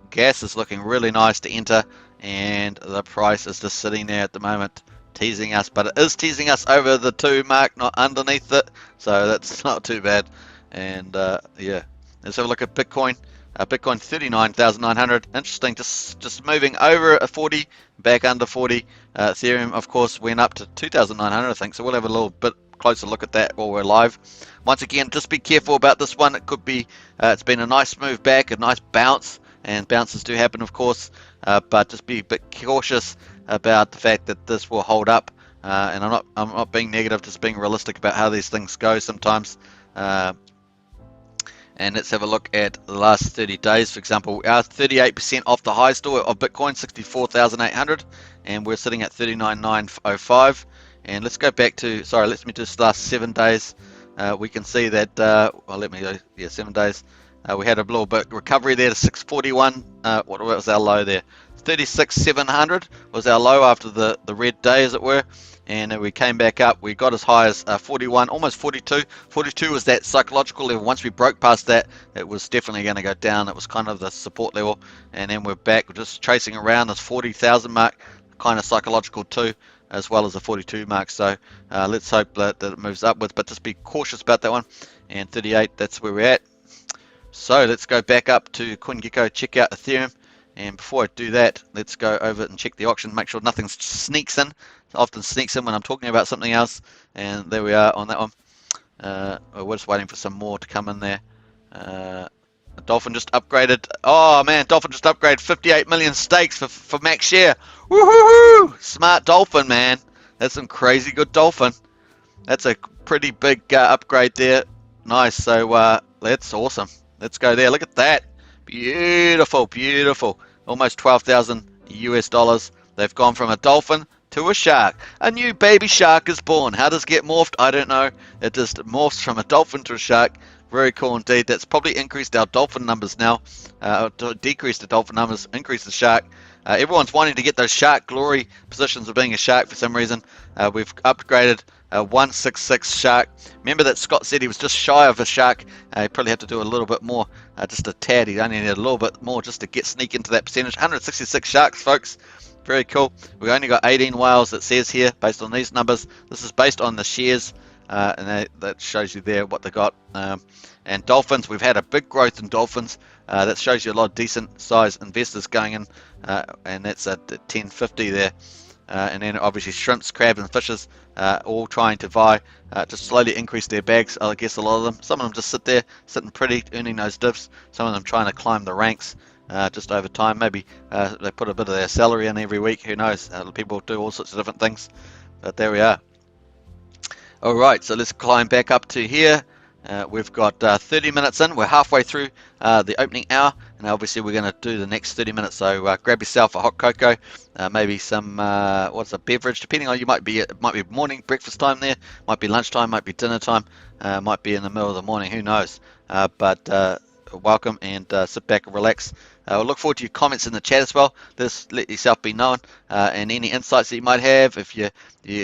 gas is looking really nice to enter, and the price is just sitting there at the moment, teasing us, but it is teasing us over the 2 mark, not underneath it, so that's not too bad. And yeah, let's have a look at Bitcoin. Bitcoin 39,900. Interesting, just moving over a 40, back under 40. Ethereum, of course, went up to 2,900, I think. So we'll have a little bit closer look at that while we're live. Once again, just be careful about this one. It could be, it's been a nice move back, a nice bounce, and bounces do happen, of course. But just be a bit cautious about the fact that this will hold up. And I'm not being negative, just being realistic about how these things go sometimes. And let's have a look at the last 30 days. For example, we are 38% off the high store of Bitcoin, 64,800, and we're sitting at 39,905. And let's go back to, sorry, let me just last 7 days. We can see that, well, let me go, yeah, 7 days. We had a little bit recovery there to 641. What was our low there? 36,700 was our low after the red day, as it were. And we came back up. We got as high as 41, almost 42. 42 was that psychological level. Once we broke past that, it was definitely going to go down. It was kind of the support level. And then we're back. We're just chasing around this 40,000 mark, kind of psychological too, as well as the 42 mark. So let's hope that it moves upwards, but just be cautious about that one. And 38, that's where we're at. So let's go back up to CoinGecko, check out Ethereum. And before I do that, let's go over and check the auction, make sure nothing sneaks in. It often sneaks in when I'm talking about something else. And there we are on that one. We're just waiting for some more to come in there. Dolphin just upgraded. Oh man, Dolphin just upgraded 58 million stakes for max share. Woohoo! Smart Dolphin, man. That's some crazy good Dolphin. That's a pretty big upgrade there. Nice. So that's awesome. Let's go there. Look at that. Beautiful, beautiful. Almost 12,000 US dollars. They've gone from a dolphin to a shark. A new baby shark is born. How does it get morphed? I don't know. It just morphs from a dolphin to a shark. Very cool indeed. That's probably increased our dolphin numbers now. Decreased the dolphin numbers, increased the shark. Everyone's wanting to get those shark glory positions of being a shark for some reason. We've upgraded 166 shark. Remember that Scott said he was just shy of a shark. He probably had to do a little bit more, just a tad. He only needed a little bit more just to sneak into that percentage. 166 sharks, folks. Very cool. We've only got 18 whales, it says here, based on these numbers. This is based on the shares, and that shows you there what they got. And dolphins, we've had a big growth in dolphins. That shows you a lot of decent size investors going in, and that's at 1050 there. And then obviously shrimps, crabs and fishes, all trying to vie, to slowly increase their bags. I guess a lot of them, some of them just sit there, sitting pretty, earning those divs. Some of them trying to climb the ranks just over time. Maybe they put a bit of their salary in every week, who knows. People do all sorts of different things, but there we are. All right, so let's climb back up to here. We've got 30 minutes in. We're halfway through the opening hour, and obviously we're going to do the next 30 minutes. So grab yourself a hot cocoa, maybe some what's a beverage, depending on, it might be morning breakfast time there, might be lunchtime, might be dinner time, might be in the middle of the morning, who knows. But welcome, and sit back and relax. We'll look forward to your comments in the chat as well. Let yourself be known, and any insights that you might have. If you're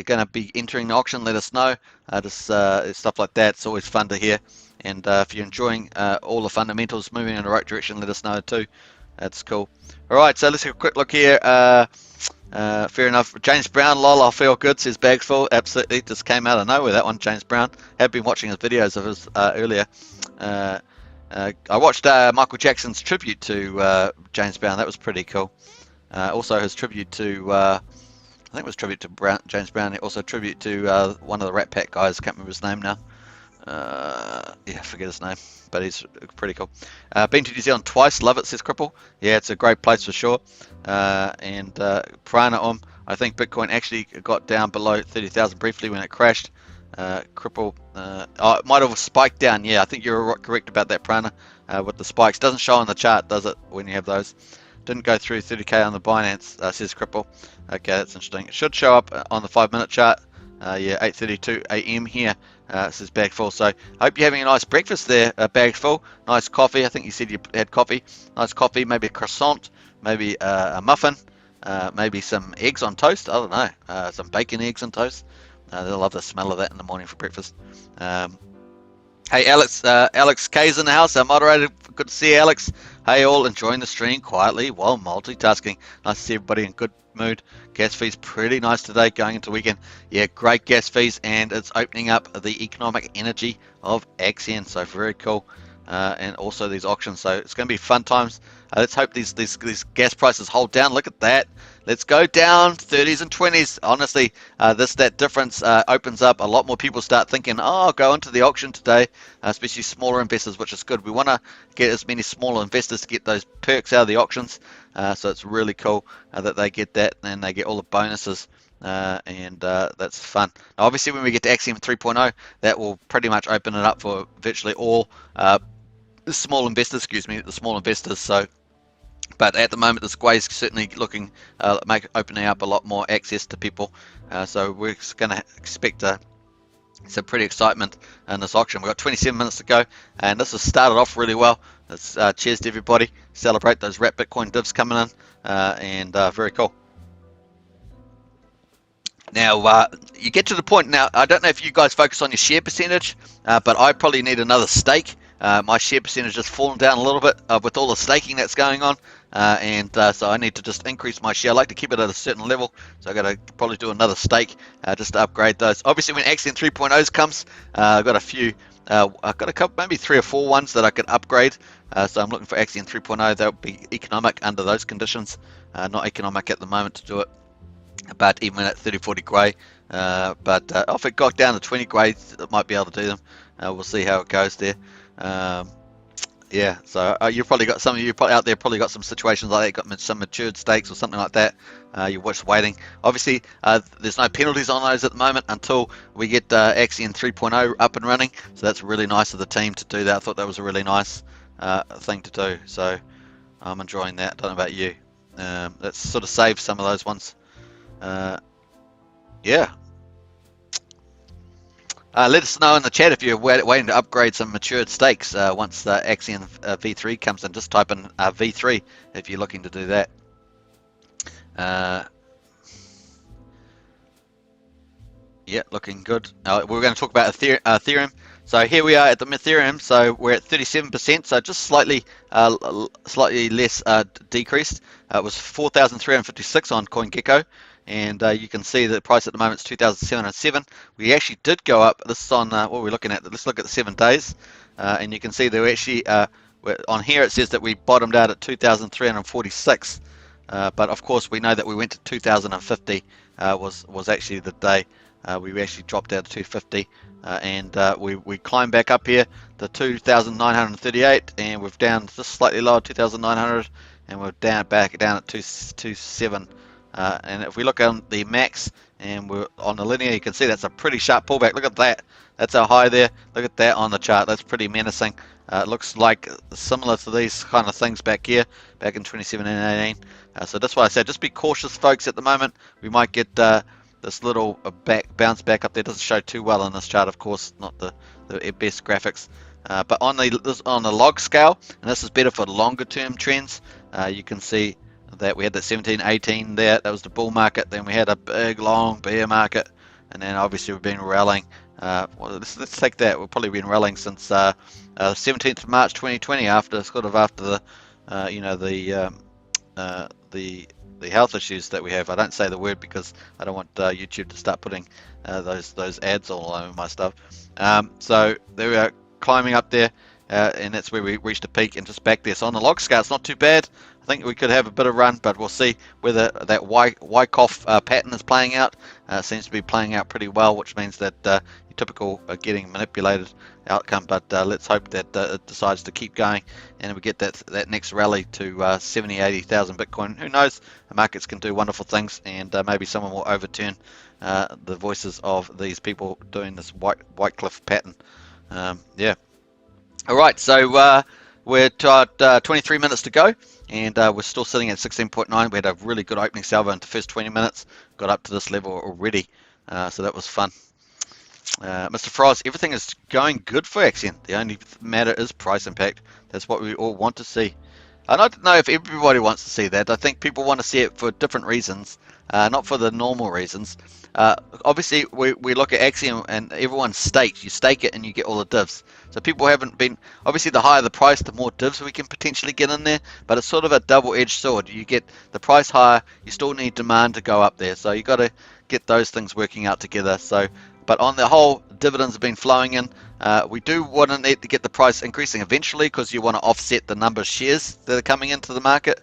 going to be entering the auction, let us know. Just stuff like that. It's always fun to hear. And if you're enjoying all the fundamentals moving in the right direction, let us know too. That's cool. All right, so let's have a quick look here. Fair enough. James Brown, lol, I feel good, says bags full. Absolutely, just came out of nowhere, that one, James Brown. Have been watching his videos of his earlier. I watched Michael Jackson's tribute to James Brown. That was pretty cool. Also his tribute to, I think it was tribute to James Brown. Also tribute to one of the Rat Pack guys. Can't remember his name now. Yeah, forget his name, but he's pretty cool. Been to New Zealand twice. Love it, says Cripple. Yeah, it's a great place for sure. And Prana I think Bitcoin actually got down below 30,000 briefly when it crashed. Cripple, it might have spiked down. Yeah, I think you're correct about that, Prana, with the spikes. Doesn't show on the chart, does it, when you have those? Didn't go through 30k on the Binance, says Cripple. Okay, that's interesting. It should show up on the 5-minute chart. Yeah, 8:32 a.m. here, says Bag Full. So I hope you're having a nice breakfast there, Bag Full. Nice coffee. I think you said you had coffee. Nice coffee, maybe a croissant, maybe a muffin, maybe some eggs on toast. I don't know, some bacon eggs on toast. They'll love the smell of that in the morning for breakfast. Hey, Alex K's in the house, our moderator. Good to see you, Alex. Hey, all, enjoying the stream quietly while multitasking. Nice to see everybody in good mood. Gas fees pretty nice today going into the weekend. Yeah, great gas fees, and it's opening up the economic energy of Axion, so very cool. And also these auctions, so it's going to be fun times. Let's hope these gas prices hold down. Look at that. Let's go down 30s and 20s. Honestly, that difference opens up. A lot more people start thinking, oh, I'll go into the auction today, especially smaller investors, which is good. We want to get as many smaller investors to get those perks out of the auctions. So it's really cool that they get that, and they get all the bonuses. And that's fun. Now, obviously, when we get to Axion 3.0, that will pretty much open it up for virtually all small investors. So, but at the moment, the Squay is certainly looking opening up a lot more access to people. So we're going to expect some pretty excitement in this auction. We've got 27 minutes to go, and this has started off really well. Let's cheers to everybody. Celebrate those Rat Bitcoin divs coming in, and very cool. Now, you get to the point now, I don't know if you guys focus on your share percentage, but I probably need another stake. My share percentage has fallen down a little bit with all the staking that's going on, and so I need to just increase my share. I like to keep it at a certain level, so I've got to probably do another stake just to upgrade those. Obviously, when Axion 3.0 comes, I've got a few, I've got a couple, maybe 3 or 4 ones that I could upgrade, so I'm looking for Axion 3.0. That would be economic under those conditions, not economic at the moment to do it. But even at 30-40 grey, but if it got down to 20 grey, it might be able to do them. We'll see how it goes there. Yeah, so you've probably got some of you out there probably got some situations like that, got some matured stakes or something like that. You're just waiting. Obviously, there's no penalties on those at the moment until we get Axion 3.0 up and running. So that's really nice of the team to do that. I thought that was a really nice thing to do. So I'm enjoying that. I don't know about you. Let's sort of save some of those ones. Yeah. Let us know in the chat if you're waiting to upgrade some matured stakes once the Axion V3 comes in. Just type in V3 if you're looking to do that. Yeah, looking good. We're going to talk about Ethereum. So here we are at the Ethereum. So we're at 37%. So just slightly less decreased. It was 4,356 on CoinGecko, and you can see the price at the moment is 2,707. We actually did go up. This is on what we're looking at. Let's look at the 7 days, and you can see that we actually on here it says that we bottomed out at 2,346. But of course we know that we went to 2,050 was actually the day. We actually dropped out to 250 and we climbed back up here to 2,938 and we're down just slightly lower, 2,900, and we're back down at 227. And if we look on the max and we're on the linear, you can see that's a pretty sharp pullback. Look at that. That's our high there. Look at that on the chart. That's pretty menacing. It looks like similar to these kind of things back here, back in 2017 and 18. So that's why I said just be cautious, folks. At the moment, we might get this little bounce back up there. Doesn't show too well on this chart, of course, not the best graphics. But on the log scale, and this is better for longer term trends, you can see that we had that 17, 18 there. That was the bull market. Then we had a big long bear market, and then obviously we've been rallying. Well, let's take that. We've probably been rallying since 17th of March 2020, after the the health issues that we have. I don't say the word because I don't want YouTube to start putting those ads all over my stuff. So there we are, climbing up there, and that's where we reached a peak and just back there. So on the log scale, it's not too bad. I think we could have a bit of run, but we'll see whether that Wyckoff pattern is playing out. Seems to be playing out pretty well, which means that your typical getting manipulated outcome. But let's hope that it decides to keep going and we get that next rally to 70, 80,000 Bitcoin. Who knows? The markets can do wonderful things, and maybe someone will overturn the voices of these people doing this Wycliffe pattern. Yeah. All right, so we're at 23 minutes to go, and we're still sitting at 16.9. We had a really good opening salvo in the first 20 minutes. Got up to this level already, so that was fun. Mr. Frost, everything is going good for Axion. The only matter is price impact. That's what we all want to see. I don't know if everybody wants to see that. I think people want to see it for different reasons, not for the normal reasons. Obviously, we look at Axion and everyone's staked. You stake it and you get all the divs. So people haven't been, obviously the higher the price, the more divs we can potentially get in there, but it's sort of a double-edged sword. You get the price higher, you still need demand to go up there. So you got to get those things working out together. So, but on the whole, dividends have been flowing in. We do want to need to get the price increasing eventually because you want to offset the number of shares that are coming into the market.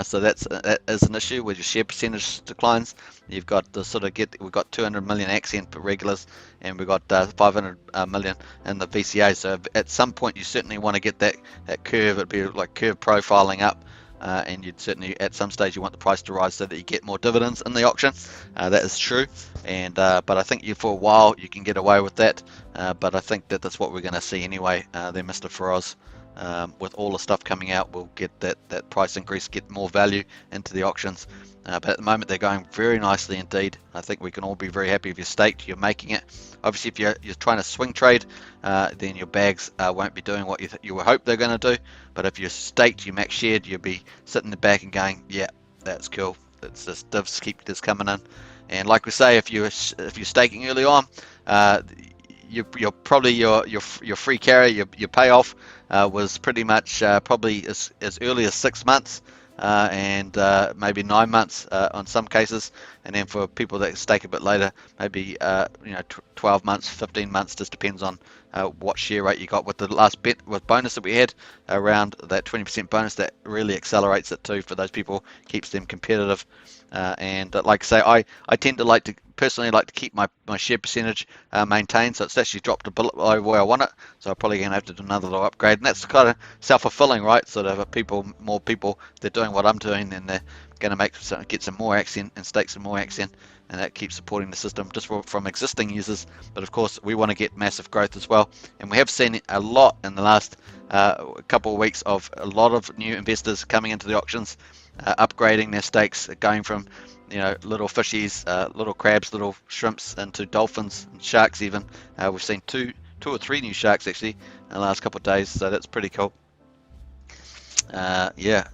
So that is an issue where your share percentage declines. You've got to sort of we've got 200 million Axion regulars, and we've got 500 million in the VCA. So at some point you certainly want to get that curve. It'd be like curve profiling up. And you'd certainly at some stage you want the price to rise so that you get more dividends in the auction. That is true, and but I think for a while you can get away with that. But I think that that's what we're going to see anyway. Then Mr. Feroz, with all the stuff coming out, we'll get that price increase, get more value into the auctions. But at the moment they're going very nicely indeed. I think we can all be very happy if you're staked, you're making it. Obviously if you're trying to swing trade, then your bags won't be doing what you hope they're going to do. But if you're staked, you max shared, you'll be sitting in the back and going, yeah, that's cool. It's just divs keep this coming in. And like we say, if you're staking early on, you're probably your free carry, your payoff was pretty much probably as early as 6 months. And maybe 9 months on some cases, and then for people that stake a bit later, maybe 12 months, 15 months, just depends on what share rate you got. With the last bet with bonus that we had around that 20% bonus, that really accelerates it too for those people, keeps them competitive. And like I say, I tend to personally like to keep my share percentage maintained, so it's actually dropped a bit below where I want it, so I'm probably going to have to do another little upgrade, and that's kind of self-fulfilling, right? Sort of more people, they're doing what I'm doing, then they're going to get some more Axion and stake some more Axion, and that keeps supporting the system just from existing users. But of course we want to get massive growth as well, and we have seen a lot in the last couple of weeks of a lot of new investors coming into the auctions, upgrading their stakes, going from you know, little fishies, little crabs, little shrimps into dolphins and sharks even. We've seen two or three new sharks actually in the last couple of days, so that's pretty cool. Yeah,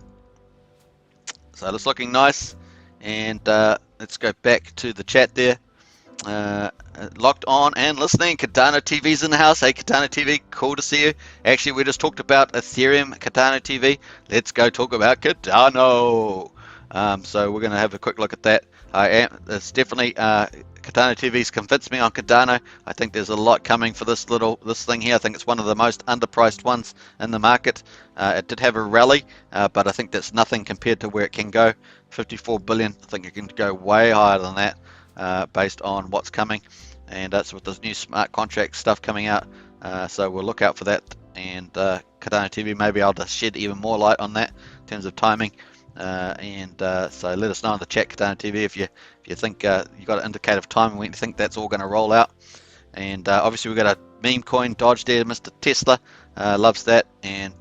so it's looking nice. And let's go back to the chat there. Locked on and listening. Cardano TV's in the house. Hey, Cardano TV, cool to see you. Actually, we just talked about Ethereum, Cardano TV. Let's go talk about Cardano. So we're going to have a quick look at that. It's definitely Cardano TV's convinced me on Cardano. I think there's a lot coming for this thing here. I think it's one of the most underpriced ones in the market. It did have a rally, but I think that's nothing compared to where it can go. 54 billion. I think it can go way higher than that. Based on what's coming, and that's with this new smart contract stuff coming out, so we'll look out for that. And Cardano TV may be able to shed even more light on that in terms of timing, so let us know in the chat, Cardano TV, if you think you got an indicative time when you think that's all going to roll out. And obviously we've got a meme coin Dodge there, Mr. Tesla loves that, and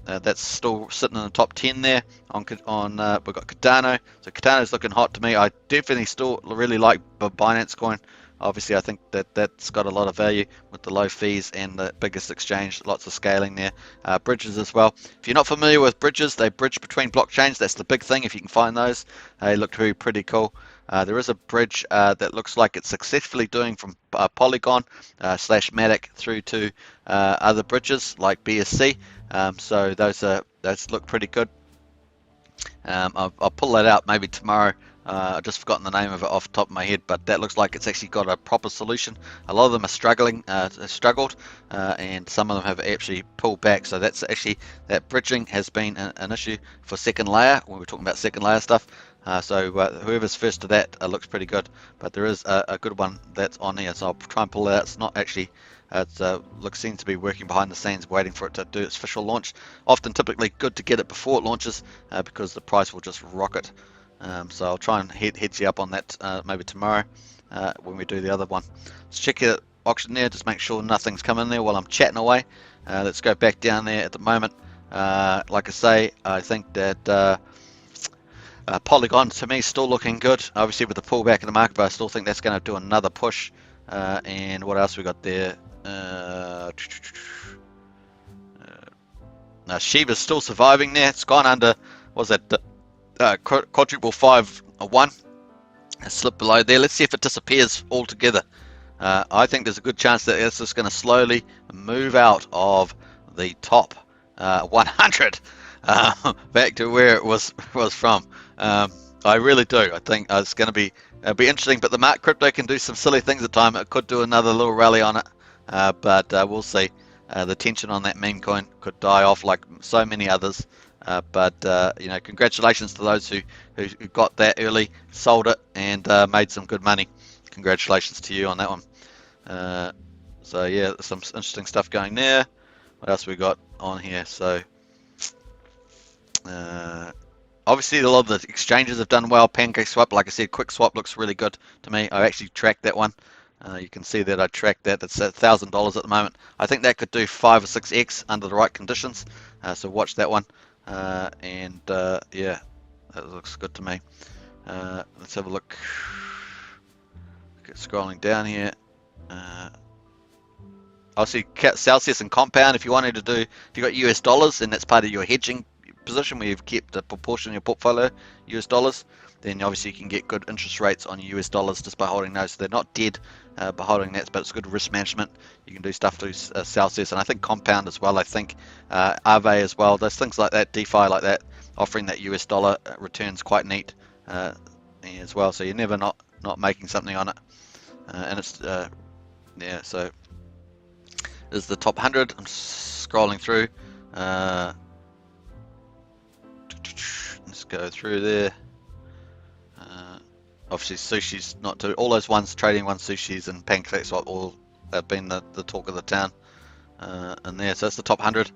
that's still sitting in the top 10 there. We've got Cardano, so Cardano's looking hot to me. I definitely still really like Binance coin. Obviously, I think that's got a lot of value with the low fees and the biggest exchange, lots of scaling there. Bridges as well. If you're not familiar with bridges, they bridge between blockchains. That's the big thing. If you can find those, they look pretty cool. There is a bridge that looks like it's successfully doing from Polygon / Matic through to other bridges like BSC. So those look pretty good. I'll pull that out maybe tomorrow. I've just forgotten the name of it off the top of my head, but that looks like it's actually got a proper solution. A lot of them are struggled, and some of them have actually pulled back. So that's actually, that bridging has been an issue for second layer when we're talking about second layer stuff. So whoever's first to that looks pretty good, but there is a good one that's on here. So I'll try and pull it out. It's not actually. Seems to be working behind the scenes, waiting for it to do its official launch. Often, typically, good to get it before it launches because the price will just rocket. So I'll try and heads you up on that maybe tomorrow when we do the other one. Let's check the auction there, just make sure nothing's come in there while I'm chatting away. Let's go back down there at the moment. Like I say, I think that Polygon to me is still looking good. Obviously with the pullback in the market, but I still think that's going to do another push. And what else we got there? Now Shiba's still surviving there. It's gone under, was that quadruple 5-1? Slipped below there. Let's see if it disappears altogether. I think there's a good chance that it's just going to slowly move out of the top 100 back to where it was from. I really do. I think it's going to be interesting. But the crypto can do some silly things at times. It could do another little rally on it, but we'll see. The tension on that meme coin could die off like so many others. But congratulations to those who got that early, sold it, and made some good money. Congratulations to you on that one. So yeah, some interesting stuff going there. What else we got on here? So obviously a lot of the exchanges have done well. PancakeSwap, like I said, QuickSwap looks really good to me. I actually tracked that one. You can see that I tracked that. That's $1,000 at the moment. I think that could do 5 or 6x under the right conditions. So watch that one. Yeah, that looks good to me. Let's have a look. Scrolling down here. I'll see Celsius and Compound. If you wanted to do, if you got US dollars and that's part of your hedging position where you've kept a proportion of your portfolio US dollars, then obviously you can get good interest rates on your US dollars just by holding those. So they're not dead by holding that, but it's good risk management. You can do stuff through Celsius, and I think Compound as well. I think Aave as well. There's things like that, DeFi like that, offering that US dollar returns quite neat as well. So you're never not making something on it. And it's yeah. So this is the top 100. I'm scrolling through. Let's go through there. Obviously sushi's not too, all those ones, trading ones, sushis and PancakeSwap all have been the talk of the town in there. So that's the top 100.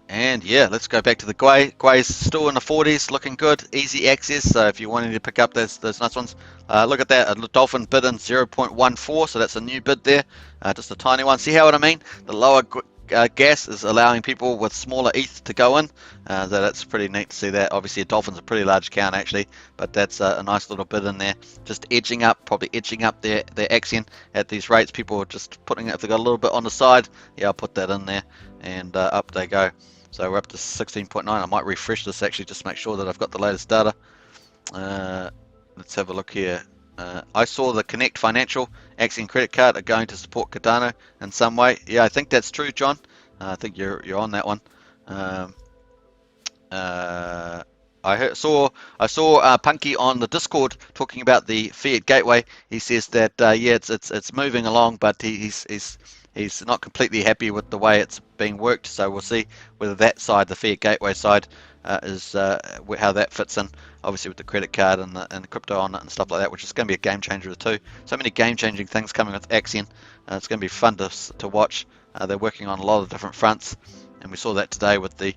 And yeah, let's go back to the Gwei. Gwei's still in the 40s, looking good, easy access. So if you're wanting to pick up those nice ones, look at that, a Dolphin bid in 0.14, so that's a new bid there, just a tiny one. See how what I mean? The lower gas is allowing people with smaller ETH to go in. So that's pretty neat to see that. Obviously, a Dolphin's a pretty large account actually, but that's a nice little bit in there. Just edging up, probably edging up their Axion at these rates. People are just putting it, if they've got a little bit on the side, yeah, I'll put that in there, and up they go. So we're up to 16.9. I might refresh this actually just to make sure that I've got the latest data. Let's have a look here. I saw the Connect Financial Axion credit card are going to support Cardano in some way. Yeah, I think that's true, John. I think you're on that one. I saw Punky on the Discord talking about the Fiat Gateway. He says that yeah, it's moving along, but he's not completely happy with the way it's being worked. So we'll see whether that side, the Fiat Gateway side, is how that fits in. Obviously with the credit card and the crypto on it and stuff like that, which is going to be a game changer too. So many game changing things coming with Axion. It's going to be fun to watch. They're working on a lot of different fronts, and we saw that today with the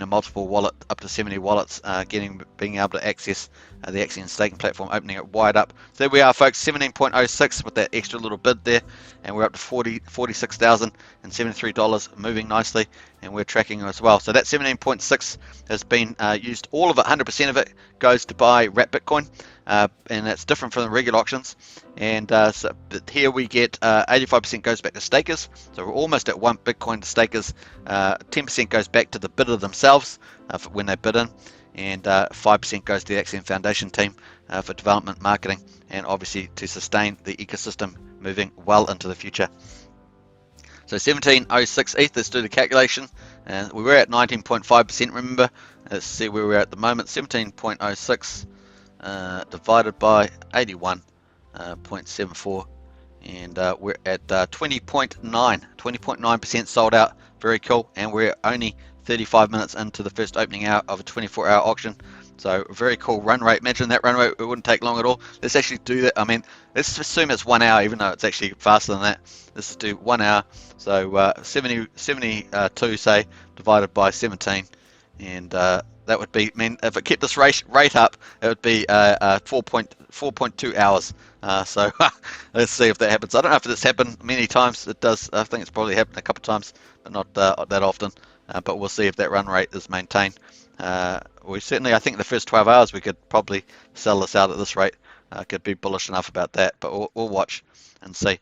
multiple wallet, up to 70 wallets being able to access the Axion staking platform, opening it wide up. So there we are, folks, 17.06 with that extra little bid there, and we're up to $46,073, moving nicely, and we're tracking as well. So that 17.6 has been used. All of it, 100% of it, goes to buy wrap Bitcoin, and that's different from the regular auctions. And so here we get 85% goes back to stakers, so we're almost at 1 Bitcoin to stakers. 10% goes back to the bidder themselves when they bid in, and 5% goes to the Axion Foundation team for development, marketing, and obviously to sustain the ecosystem moving well into the future. So 17.06 ETH, let's do the calculation. We were at 19.5%, remember. Let's see where we're at the moment. 17.06 divided by 81.74, and we're at 20.9% sold out. Very cool, and we're only 35 minutes into the first opening hour of a 24-hour auction. So very cool run rate. Imagine that run rate, it wouldn't take long at all. Let's actually do that. I mean, let's assume it's 1 hour, even though it's actually faster than that. Let's do 1 hour. So 72 say divided by 17, and that would be, I mean, if it kept this rate up, it would be 4.2 hours. So let's see if that happens. I don't know if this happened many times. It does. I think it's probably happened a couple of times, but not that often. But we'll see if that run rate is maintained. We certainly, I think the first 12 hours we could probably sell this out at this rate. Could be bullish enough about that, but we'll watch and see.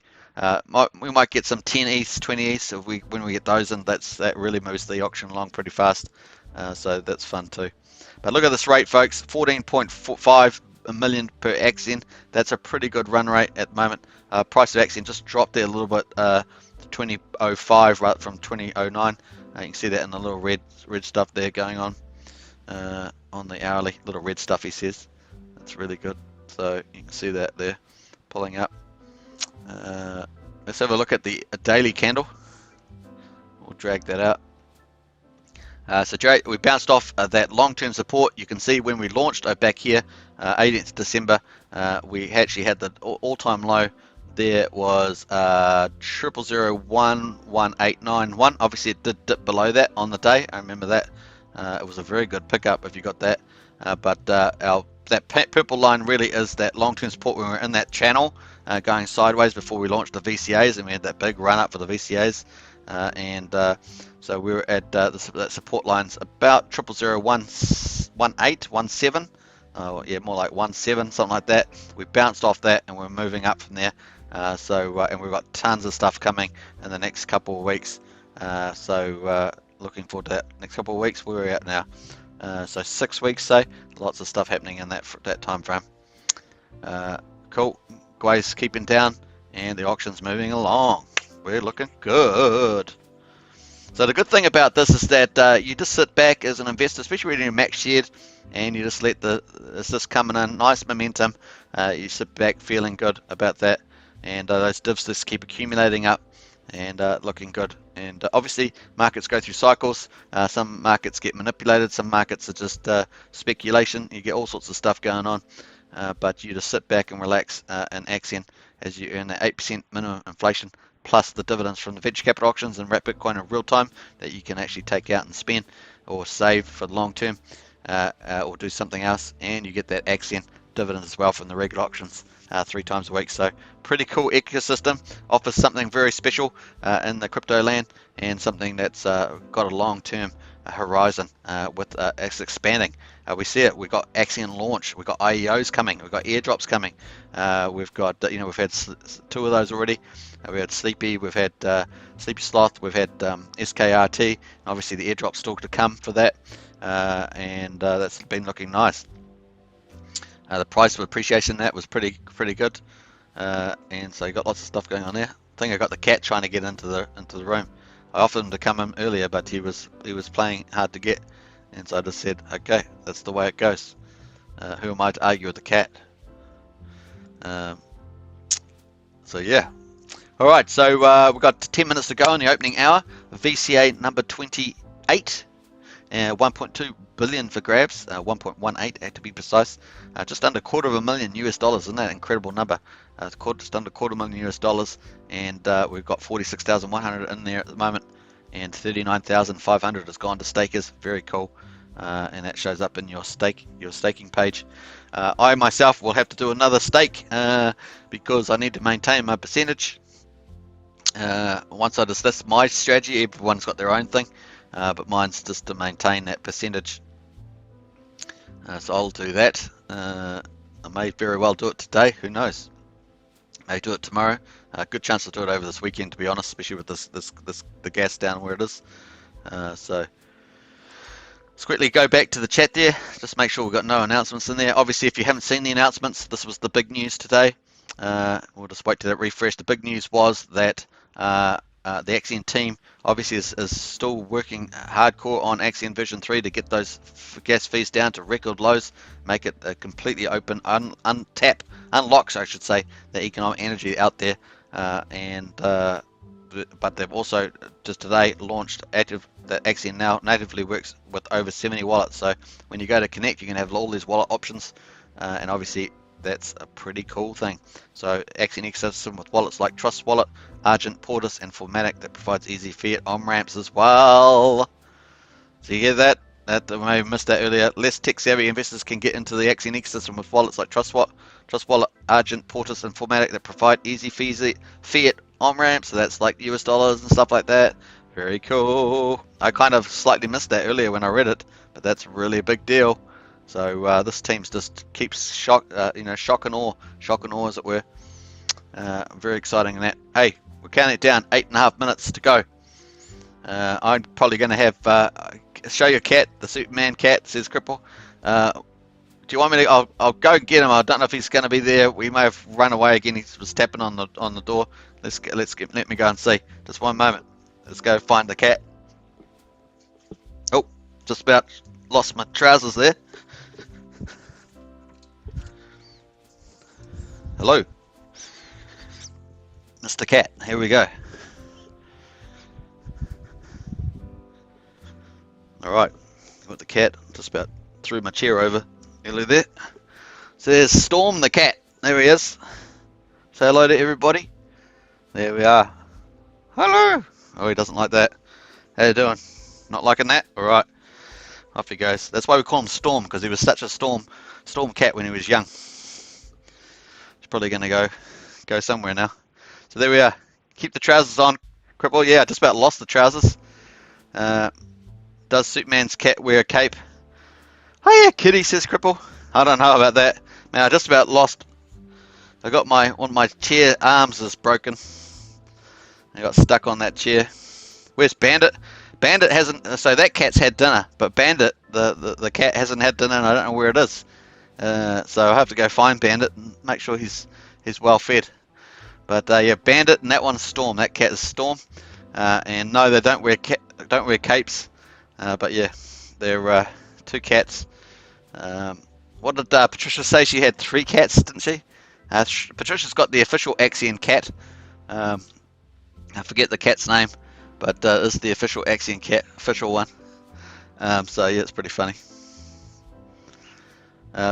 We might get some 10 ETH, 20 ETH when we get those, and that really moves the auction along pretty fast. So that's fun too. But look at this rate, folks, 14.5 million per Axion. That's a pretty good run rate at the moment. Price of Axion just dropped there a little bit, 20.05 right from 20.09. You can see that in the little red stuff there going on the hourly, little red stuff he says. That's really good. So you can see that there pulling up. Let's have a look at the daily candle. We'll drag that out. So we bounced off that long-term support. You can see when we launched back here, 18th December, we actually had the all-time low. There was 0.0011891. Obviously, it did dip below that on the day. I remember that. It was a very good pickup if you got that. But that purple line really is that long-term support when we were in that channel going sideways before we launched the VCAs, and we had that big run-up for the VCAs. So we were at that support line's about 0.0011817. Yeah, more like 17, something like that. We bounced off that, and we're moving up from there. And we've got tons of stuff coming in the next couple of weeks. Looking forward to that next couple of weeks. Where we're at now, so 6 weeks, say, lots of stuff happening in that time frame. Cool. Gwei's keeping down, and the auction's moving along. We're looking good. So the good thing about this is that you just sit back as an investor, especially when you're max shared, and you just let it's just coming in, nice momentum. You sit back feeling good about that, and those divs just keep accumulating up and looking good. And obviously markets go through cycles. Some markets get manipulated, some markets are just speculation. You get all sorts of stuff going on, but you just sit back and relax in Axion as you earn that 8% minimum inflation plus the dividends from the venture capital auctions and wrap Bitcoin in real time that you can actually take out and spend or save for the long term, or do something else, and you get that Axion dividends as well from the regular auctions 3 times a week. So pretty cool ecosystem, offers something very special in the crypto land, and something that's got a long-term horizon with it's expanding. We see it. We've got Axion launch, we've got IEOs coming, we've got airdrops coming. We've got, we've had 2 of those already. We had Sleepy, we've had Sleepy Sloth, we've had SKRT, and obviously the airdrop's still to come for that, and that's been looking nice. The price of appreciation that was pretty good, and so you got lots of stuff going on there. I think I got the cat trying to get into the room. I offered him to come in earlier, but he was playing hard to get, and so I just said, okay, that's the way it goes. Who am I to argue with the cat? So yeah. All right, so we've got 10 minutes to go in the opening hour. VCA number 28, 1.2 billion for grabs, 1.18 to be precise. Just under $250,000 US. Isn't that an incredible number? Just under $250,000 US, and we've got 46,100 in there at the moment, and 39,500 has gone to stakers. Very cool, and that shows up in your staking page. I myself will have to do another stake because I need to maintain my percentage. Once I that's my strategy. Everyone's got their own thing, but mine's just to maintain that percentage. So I'll do that. I may very well do it today. Who knows? May do it tomorrow. Good chance to do it over this weekend, to be honest, especially with the gas down where it is. So let's quickly go back to the chat there. Just make sure we've got no announcements in there. Obviously, if you haven't seen the announcements, this was the big news today. We'll just wait till that refresh. The big news was that the Axion team obviously is still working hardcore on Axion Vision 3 to get those gas fees down to record lows, make it completely open, unlocks, I should say, the economic energy out there. But they've also just today launched that Axion now natively works with over 70 wallets. So when you go to connect, you can have all these wallet options, and obviously that's a pretty cool thing. So Axion ecosystem with wallets like Trust Wallet, Argent, Portis, and Formatic that provides easy fiat on-ramps as well. So you hear that? I may have missed that earlier. Less tech-savvy investors can get into the Axion ecosystem with wallets like Trust Wallet, Argent, Portis, and Formatic that provide easy fiat on-ramps. So that's like US dollars and stuff like that. Very cool. I kind of slightly missed that earlier when I read it, but that's really a big deal. So this team's just keeps shock and awe as it were. Very exciting in that. Hey, we're counting it down. 8.5 minutes to go. I'm probably going to have show your cat, the Superman cat, says Cripple. Do you want me to? I'll go and get him. I don't know if he's going to be there. We may have run away again. He was tapping on the door. Let me go and see. Just one moment. Let's go find the cat. Oh, just about lost my trousers there. Hello, Mr. Cat. Here we go. All right, got the cat. Just about threw my chair over nearly there. So there's Storm the cat. There he is. Say hello to everybody. There we are. Hello. Oh, he doesn't like that. How you doing? Not liking that? All right. Off he goes. That's why we call him Storm, because he was such a storm cat when he was young. Probably going to go somewhere now. So there we are. Keep the trousers on, Cripple. Yeah, I just about lost the trousers. Does Superman's cat wear a cape? Oh yeah, kitty, says Cripple. I don't know about that. Man, I just about lost. I got one of my chair arms is broken. I got stuck on that chair. Where's Bandit? Bandit hasn't. So that cat's had dinner, but Bandit, the cat, hasn't had dinner, and I don't know where it is. So I have to go find Bandit and make sure he's well fed. But yeah, Bandit and that one's Storm. That cat is Storm. And no, they don't wear capes. But yeah, they're 2 cats. What did Patricia say? She had 3 cats, didn't she? Patricia's got the official Axion cat. I forget the cat's name, but it's the official Axion cat, official one. So yeah, it's pretty funny.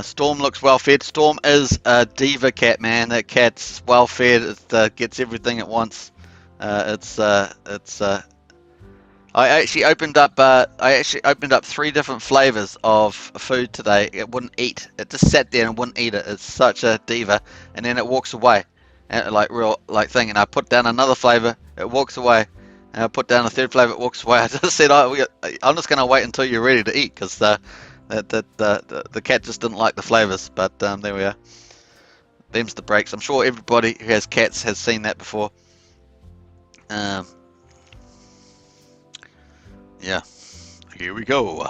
Storm looks well fed. Storm is a diva cat, man. That cat's well fed. It gets everything it wants. It's I actually opened up 3 different flavors of food today. It wouldn't eat. It just sat there and wouldn't eat it. It's such a diva. And then it walks away, and like real like thing. And I put down another flavor. It walks away. And I put down a third flavor. It walks away. I just said, I'm just gonna wait until you're ready to eat, because the cat just didn't like the flavors. But there we are. Them's the breaks. I'm sure everybody who has cats has seen that before. Yeah, here we go.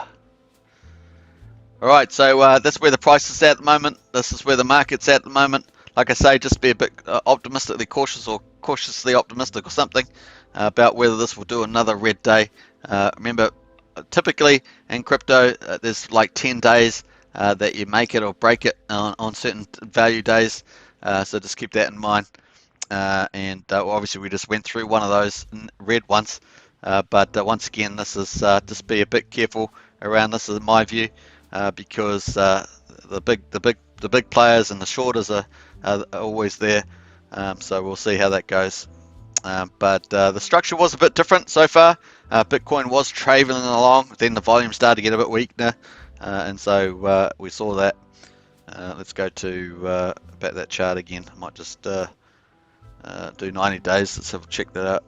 Alright, so that's where the price is at the moment. This is where the market's at the moment. Like I say, just be a bit optimistically cautious, or cautiously optimistic or something, about whether this will do another red day. Remember, typically in crypto, there's like 10 days that you make it or break it on certain value days. So just keep that in mind. And obviously we just went through one of those red ones. But once again, this is just be a bit careful around this, in my view, because the big players and the shorters are always there. So we'll see how that goes. But the structure was a bit different so far. Bitcoin was traveling along, then the volume started to get a bit weaker, and so we saw that. Let's go to about that chart again. I might just do 90 days. Let's have a check that out.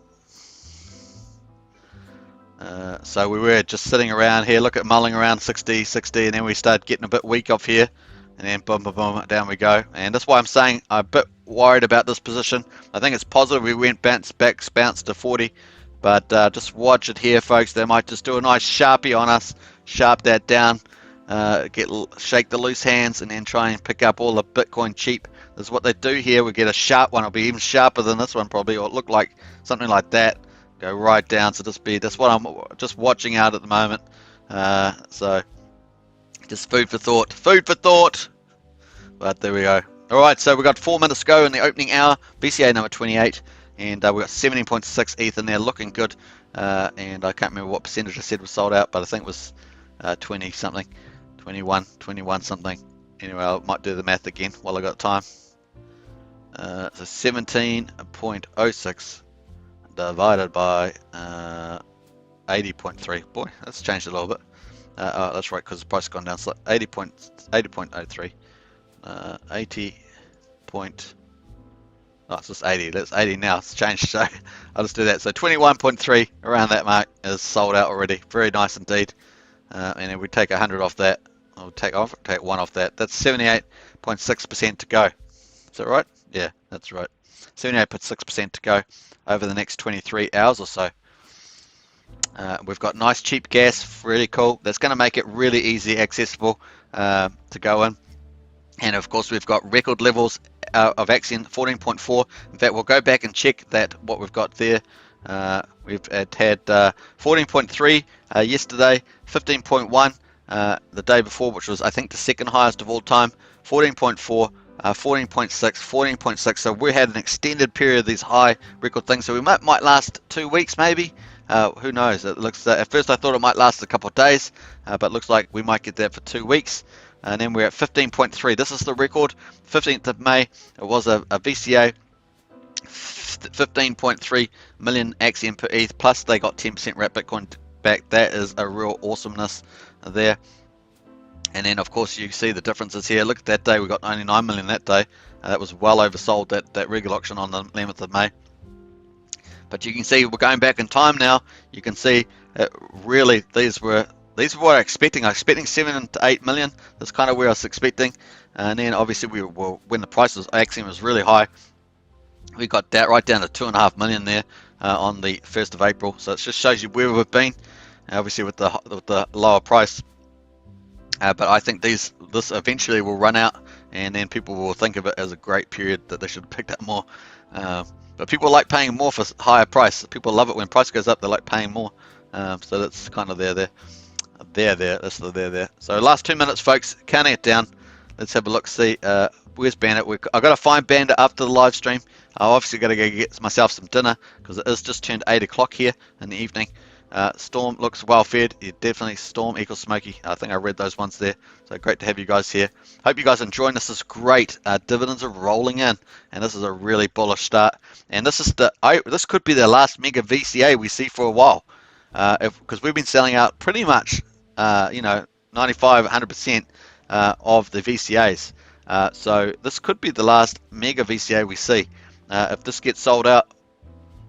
So we were just sitting around here, look at mulling around 60, and then we started getting a bit weak off here, and then boom, boom, boom, down we go. And that's why I'm saying I'm a bit worried about this position. I think it's positive we went bounced to 40, but just watch it here, folks. They might just do a nice sharpie on us, sharp that down, shake the loose hands, and then try and pick up all the Bitcoin cheap. This is what they do here. We get a sharp one. It'll be even sharper than this one probably, or it look like something like that. Go right down. So that's what I'm just watching out at the moment. So just food for thought. But there we go. All right, so we've got 4 minutes to go in the opening hour. VCA number 28, and we've got 17.6 ETH in there, looking good. And I can't remember what percentage I said was sold out, but I think it was 20 something, 21 something. Anyway, I might do the math again while I got time. So 17.06 divided by 80.3. Boy, that's changed a little bit. Oh, that's right, because the price has gone down slightly. 80.03. 80 point. Oh, it's just 80. That's 80 now. It's changed, so I'll just do that. So 21.3 around that mark is sold out already. Very nice indeed. And if we take 100 off that, I'll take 1 off that. That's 78.6% to go. Is that right? Yeah, that's right. 78.6% to go over the next 23 hours or so. We've got nice cheap gas, really cool. That's going to make it really easy accessible to go in. And of course, we've got record levels of Axion, 14.4. In fact, we'll go back and check that what we've got there. We've had 14.3 yesterday, 15.1 the day before, which was I think the second highest of all time, 14.4. 14.6, 14.6. So we had an extended period of these high record things. So we might last 2 weeks, maybe. Who knows? It looks. At first, I thought it might last a couple of days, but it looks like we might get that for 2 weeks. And then we're at 15.3. This is the record. 15th of May. It was a VCA. 15.3 million Axion per ETH. Plus, they got 10% wrap Bitcoin back. That is a real awesomeness there. And then, of course, you see the differences here. Look at that day. We got 99 million that day. That was well oversold, that regular auction on the 11th of May. But you can see we're going back in time now. You can see really these were what I was expecting. I was expecting 7 to 8 million. That's kind of where I was expecting. And then, obviously, when the price was Axion was really high, we got that right down to 2.5 million there on the 1st of April. So it just shows you where we've been, obviously with the lower price. But I think this eventually will run out, and then people will think of it as a great period that they should have picked up more. But people like paying more for higher price. People love it when price goes up. They like paying more. So that's kind of there. That's the there. So last 2 minutes, folks, counting it down. Let's have a look. See where's Bandit. I've got to find Bandit after the live stream. I obviously got to go get myself some dinner because it is just turned 8 o'clock here in the evening. Storm looks well fed. Yeah, definitely Storm equals Smoky. I think I read those ones there. So great to have you guys here. Hope you guys are enjoying this. This is great. Dividends are rolling in, and this is a really bullish start. And this could be the last mega VCA we see for a while. because we've been selling out pretty much, 95, 100% of the VCAs. So this could be the last mega VCA we see. If this gets sold out,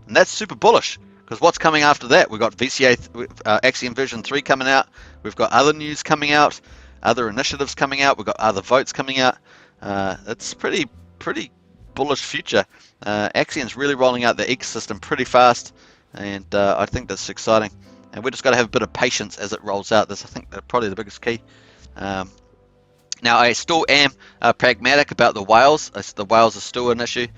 and that's super bullish, because what's coming after that? We've got VCA Axion version 3 coming out. We've got other news coming out, other initiatives coming out. We've got other votes coming out. It's pretty bullish future. Axion's really rolling out the ecosystem pretty fast, and I think that's exciting. And we just got to have a bit of patience as it rolls out. That's, I think, probably the biggest key. Now, I still am pragmatic about the whales. The whales are still an issue.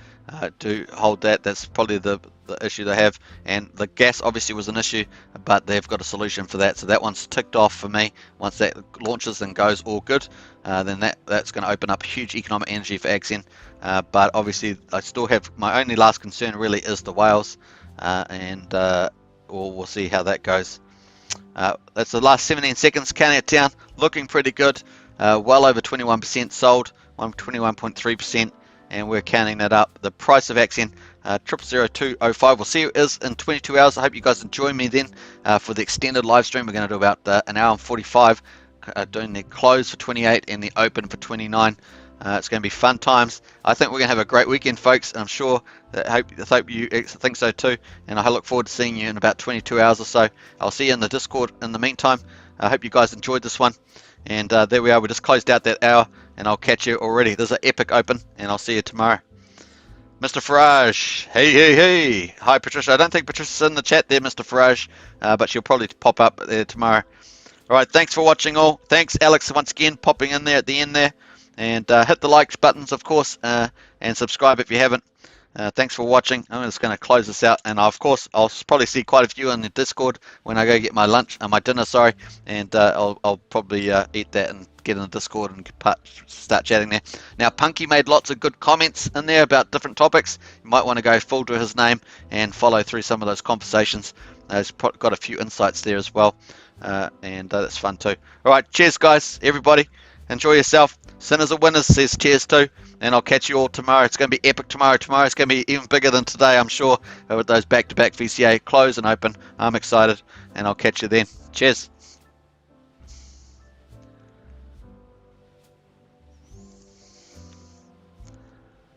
Do hold that. That's probably the issue they have. And the gas obviously was an issue, but they've got a solution for that. So that one's ticked off for me. Once that launches and goes all good, then that's going to open up huge economic energy for Axion. But obviously, I still have my only last concern really is the whales, and we'll see how that goes. That's the last 17 seconds. Counting it down, looking pretty good. Well over 21% sold, 21.3%, and we're counting that up. The price of Axion, 000205. We'll see you is in 22 hours. I hope you guys join me then for the extended live stream. We're going to do about an hour and 45, doing the close for 28 and the open for 29. It's going to be fun times. I think we're going to have a great weekend, folks. I'm sure that I hope you think so too. And I look forward to seeing you in about 22 hours or so. I'll see you in the Discord in the meantime. I hope you guys enjoyed this one. And there we are. We just closed out that hour, and I'll catch you already. There's an epic open, and I'll see you tomorrow. Mr. Farage, hey. Hi, Patricia. I don't think Patricia's in the chat there, Mr. Farage, but she'll probably pop up there tomorrow. All right, thanks for watching all. Thanks, Alex, once again, popping in there at the end there. And hit the like buttons, of course, and subscribe if you haven't. Thanks for watching. I'm just going to close this out, and of course I'll probably see quite a few in the Discord when I go get my lunch, my dinner, sorry, and I'll probably eat that and get in the Discord and start chatting there. Now, Punky made lots of good comments in there about different topics. You might want to go full to his name and follow through some of those conversations. He's got a few insights there as well, and that's fun too. All right, cheers, guys, everybody. Enjoy yourself. Sinners are winners says cheers too, and I'll catch you all tomorrow. It's going to be epic tomorrow. Tomorrow's going to be even bigger than today, I'm sure, with those back-to-back VCA close and open. I'm excited, and I'll catch you then. Cheers.